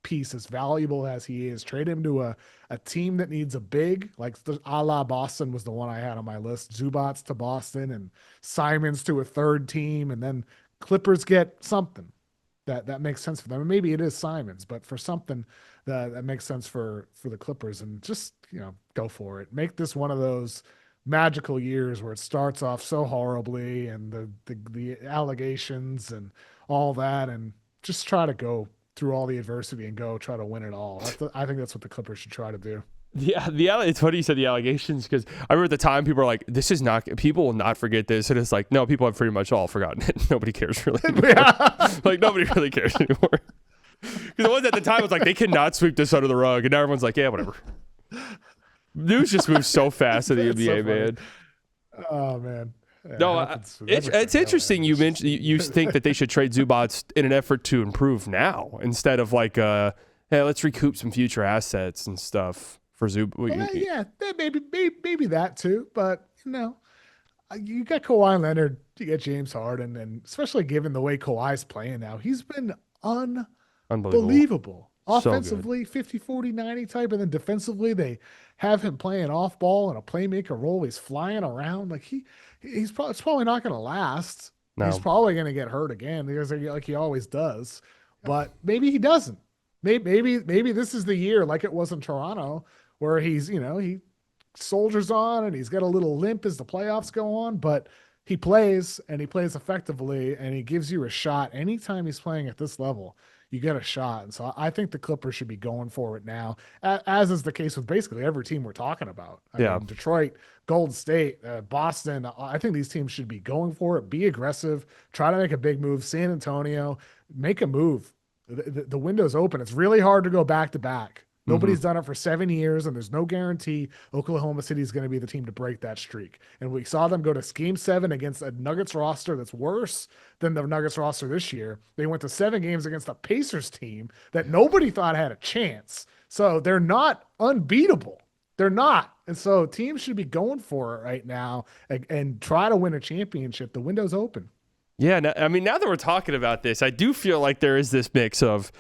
Speaker 3: piece, as valuable as he is. Trade him to a team that needs a big, like the a la Boston was the one I had on my list. Zubats to Boston and Simons to a third team, and then Clippers get something that makes sense for them. And maybe it is Simons, but for something that makes sense for the Clippers, and just, go for it. Make this one of those magical years where it starts off so horribly and the allegations and all that, and just try to go through all the adversity and go try to win it all. I think that's what the Clippers should try to do.
Speaker 2: Yeah, it's funny you said the allegations, because I remember at the time people were like, people will not forget this. And it's like, no, people have pretty much all forgotten it. Nobody cares really anymore. Like, nobody really cares anymore. Because it was at the time, it was like, they cannot sweep this under the rug. And now everyone's like, yeah, whatever. News just moves so fast in the NBA, man.
Speaker 3: Oh, man. Yeah,
Speaker 2: No, it's interesting. You mentioned you think that they should trade Zubats in an effort to improve now, instead of like, hey, let's recoup some future assets and stuff for Zub.
Speaker 3: Yeah, maybe that too. But you got Kawhi Leonard, you got James Harden, and especially given the way Kawhi's playing now, he's been unbelievable. Offensively, 50, 40, 90 type, and then defensively, they have him playing off ball in a playmaker role. He's flying around. Like it's probably not going to last. No. He's probably going to get hurt again, because like he always does. But maybe he doesn't. Maybe this is the year, like it was in Toronto, where he's he soldiers on and he's got a little limp as the playoffs go on, but he plays, and he plays effectively, and he gives you a shot anytime he's playing at this level. You get a shot. And so I think the Clippers should be going for it now, as is the case with basically every team we're talking about. I mean, Detroit, Golden State, Boston. I think these teams should be going for it, be aggressive, try to make a big move. San Antonio, make a move. The window's open. It's really hard to go back to back. Nobody's done it for 7 years, and there's no guarantee Oklahoma City is going to be the team to break that streak. And we saw them go to Game 7 against a Nuggets roster that's worse than the Nuggets roster this year. They went to 7 games against a Pacers team that nobody thought had a chance. So they're not unbeatable. They're not. And so teams should be going for it right now and try to win a championship. The window's open.
Speaker 2: Yeah, I mean, now that we're talking about this, I do feel like there is this mix of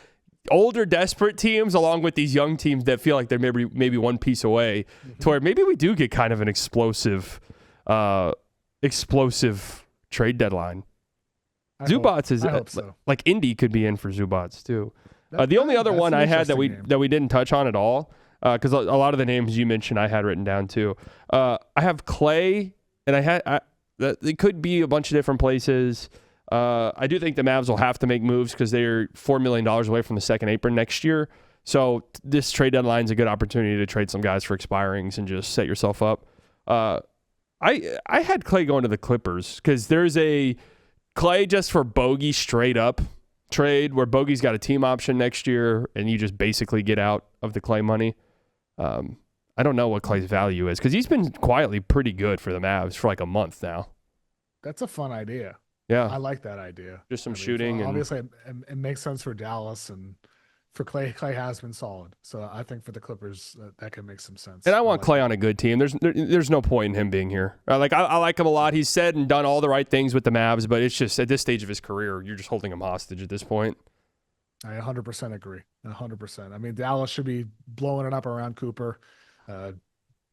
Speaker 2: older, desperate teams along with these young teams that feel like they're maybe one piece away, to where maybe we do get kind of an explosive trade dedeadline. Zubats is so. Like Indy could be in for Zubats too. The only other one I had that we didn't touch on at all, because a lot of the names you mentioned I had written down too. I have Clay, and it could be a bunch of different places. I do think the Mavs will have to make moves because they're $4 million away from the second apron next year. So this trade deadline is a good opportunity to trade some guys for expirings and just set yourself up. I had Clay going to the Clippers because there's a Clay just for Bogey straight up trade where Bogey's got a team option next year and you just basically get out of the Clay money. I don't know what Clay's value is because he's been quietly pretty good for the Mavs for like a month now.
Speaker 3: That's a fun idea.
Speaker 2: Yeah,
Speaker 3: I like that idea.
Speaker 2: Just some shooting.
Speaker 3: So obviously, it makes sense for Dallas, and for Clay. Clay has been solid. So I think for the Clippers, that could make some sense.
Speaker 2: And I want Clay on a good team. There's no point in him being here. I like him a lot. He's said and done all the right things with the Mavs, but it's just at this stage of his career, you're just holding him hostage at this point.
Speaker 3: I 100% agree. 100%. I mean, Dallas should be blowing it up around Cooper.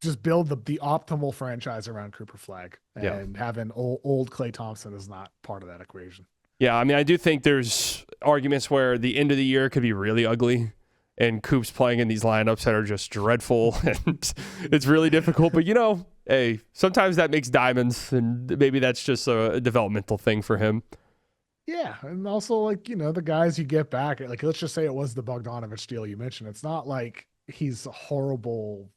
Speaker 3: Just build the optimal franchise around Cooper Flag, and having old Klay Thompson is not part of that equation.
Speaker 2: Yeah, I mean, I do think there's arguments where the end of the year could be really ugly, and Coop's playing in these lineups that are just dreadful, and it's really difficult. But, hey, sometimes that makes diamonds, and maybe that's just a developmental thing for him.
Speaker 3: Yeah, and also, the guys you get back, let's just say it was the Bogdanovich deal you mentioned. It's not like he's a horrible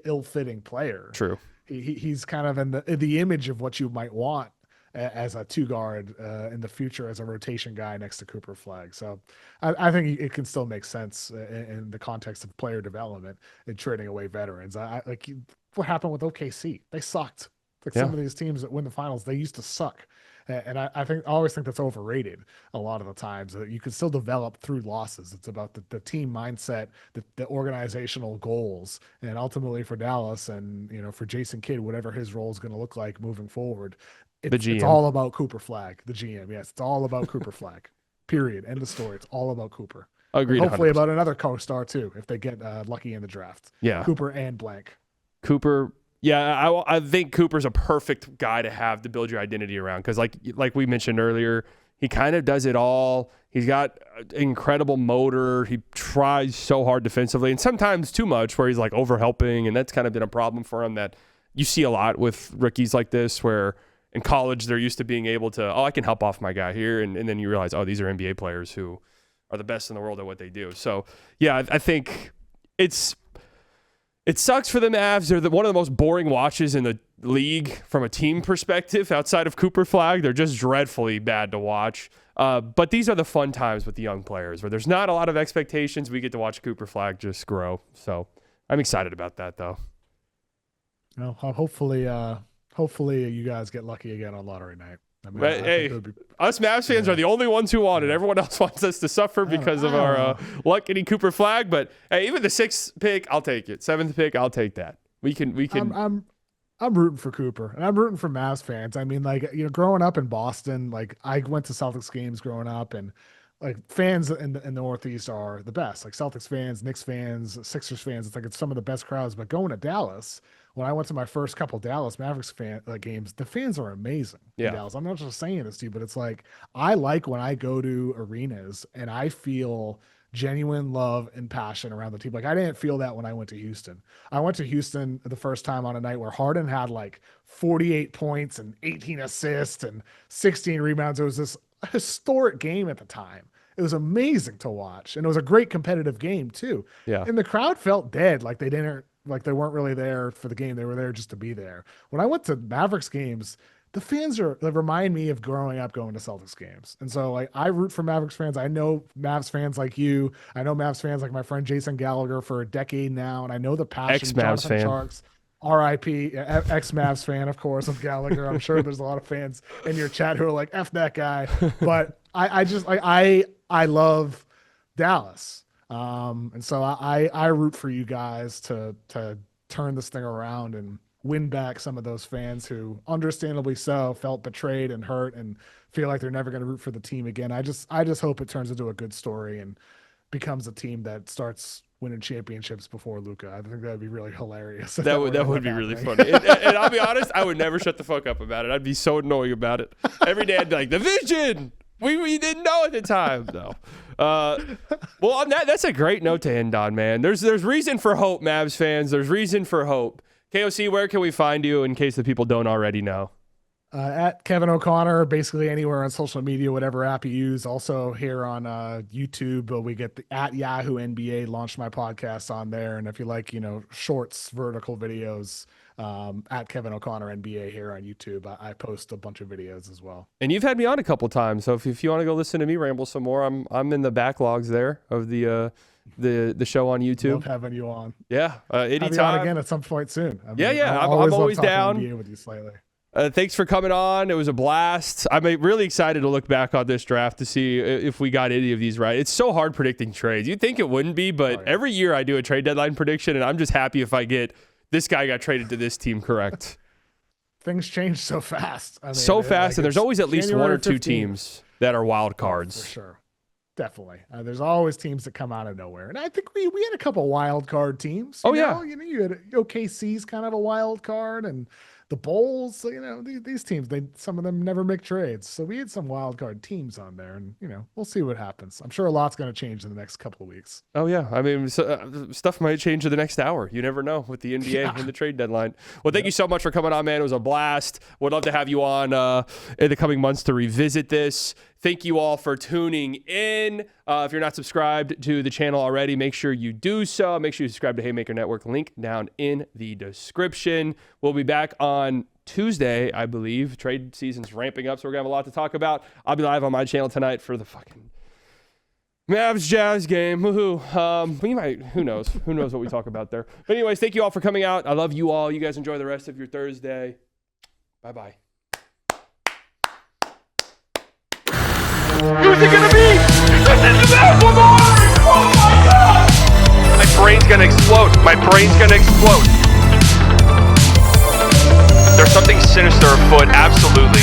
Speaker 3: ill-fitting player.
Speaker 2: True.
Speaker 3: He's kind of in the image of what you might want as a two guard in the future as a rotation guy next to Cooper Flag. So I think it can still make sense in the context of player development and trading away veterans. Like what happened with OKC? They sucked. Like some of these teams that win the finals, they used to suck. And I always think that's overrated a lot of the times. That you can still develop through losses. It's about the team mindset, the organizational goals, and ultimately for Dallas and for Jason Kidd, whatever his role is going to look like moving forward. It's all about Cooper Flag, the GM. Yes, it's all about Cooper Flag. Period. End of story. It's all about Cooper.
Speaker 2: Agreed.
Speaker 3: Hopefully 100%. About another co-star too, if they get lucky in the draft.
Speaker 2: Yeah,
Speaker 3: Cooper and blank.
Speaker 2: Cooper. Yeah, I think Cooper's a perfect guy to have to build your identity around because, like we mentioned earlier, he kind of does it all. He's got an incredible motor. He tries so hard defensively and sometimes too much where he's like overhelping, and that's kind of been a problem for him that you see a lot with rookies like this where in college they're used to being able to, I can help off my guy here, and then you realize, these are NBA players who are the best in the world at what they do. So, yeah, I think it sucks for the Mavs. They're one of the most boring watches in the league from a team perspective outside of Cooper Flag. They're just dreadfully bad to watch. But these are the fun times with the young players where there's not a lot of expectations. We get to watch Cooper Flag just grow. So I'm excited about that, though.
Speaker 3: Well, hopefully you guys get lucky again on lottery night. I mean,
Speaker 2: hey, us Mavs fans are the only ones who want it. Everyone else wants us to suffer because of our luck getting Cooper Flag. But hey, even the 6th pick, I'll take it. 7th pick, I'll take that. We can.
Speaker 3: I'm rooting for Cooper, and I'm rooting for Mavs fans. I mean, like growing up in Boston, like I went to Celtics games growing up, and like fans in the Northeast are the best. Like Celtics fans, Knicks fans, Sixers fans. It's some of the best crowds. But going to Dallas. When I went to my first couple Dallas Mavericks games, the fans are amazing in Dallas. I'm not just saying this to you, but it's like I like when I go to arenas and I feel genuine love and passion around the team. Like I didn't feel that when I went to Houston. I went to Houston the first time on a night where Harden had like 48 points and 18 assists and 16 rebounds. It was this historic game at the time. It was amazing to watch, and it was a great competitive game too.
Speaker 2: Yeah,
Speaker 3: and the crowd felt dead, like they weren't really there for the game. They were there just to be there. When I went to Mavericks games, the fans remind me of growing up going to Celtics games. And so like I root for Mavericks fans. I know Mavs fans like you. I know Mavs fans like my friend Jason Gallagher for a decade now. And I know the passion.
Speaker 2: Ex-Mavs fan.
Speaker 3: Sharks, RIP, ex-Mavs fan, of course, of Gallagher. I'm sure there's a lot of fans in your chat who are like, F that guy. But I love Dallas. And so I root for you guys to turn this thing around and win back some of those fans who understandably so felt betrayed and hurt and feel like they're never going to root for the team again. I just hope it turns into a good story and becomes a team that starts winning championships before Luka. I think that'd be really hilarious.
Speaker 2: That would be really funny. And I'll be honest, I would never shut the fuck up about it. I'd be so annoying about it. Every day I'd be like, the vision. We didn't know at the time, though. Well, on that's a great note to end on, man. There's reason for hope, Mavs fans. There's reason for hope. KOC, where can we find you in case the people don't already know?
Speaker 3: At Kevin O'Connor, basically anywhere on social media, whatever app you use. Also here on YouTube, we get the at Yahoo NBA, launched my podcast on there. And if you like, shorts, vertical videos, at Kevin O'Connor NBA here on YouTube, I post a bunch of videos as well.
Speaker 2: And you've had me on a couple times, so if you want to go listen to me ramble some more, I'm in the backlogs there of the show on YouTube.
Speaker 3: Love having you on.
Speaker 2: Yeah, anytime.
Speaker 3: Have you on again at some point soon.
Speaker 2: I'm always down.
Speaker 3: NBA with you slightly.
Speaker 2: Thanks for coming on. It was a blast. I'm really excited to look back on this draft to see if we got any of these right. It's so hard predicting trades. You'd think it wouldn't be, but every year I do a trade deadline prediction, and I'm just happy if I get this guy got traded to this team correct.
Speaker 3: Things change so fast.
Speaker 2: And there's always at least one or two teams that are wild cards.
Speaker 3: For sure. Definitely. There's always teams that come out of nowhere. And I think we had a couple wild card teams. You had OKC's kind of a wild card, and the Bulls, these teams, some of them never make trades. So we had some wild card teams on there, and we'll see what happens. I'm sure a lot's going to change in the next couple of weeks.
Speaker 2: Oh yeah, I mean, stuff might change in the next hour. You never know with the NBA and the trade deadline. Well, thank you so much for coming on, man. It was a blast. Would love to have you on in the coming months to revisit this. Thank you all for tuning in. If you're not subscribed to the channel already, make sure you do so. Make sure you subscribe to Haymaker Network. Link down in the description. We'll be back on Tuesday, I believe. Trade season's ramping up, so we're going to have a lot to talk about. I'll be live on my channel tonight for the fucking Mavs Jazz game. Woohoo. We might, who knows? Who knows what we talk about there. But anyways, thank you all for coming out. I love you all. You guys enjoy the rest of your Thursday. Bye-bye.
Speaker 1: Who's it gonna be? This is Lamar! Oh my God! My brain's gonna explode. My brain's gonna explode. There's something sinister afoot, absolutely.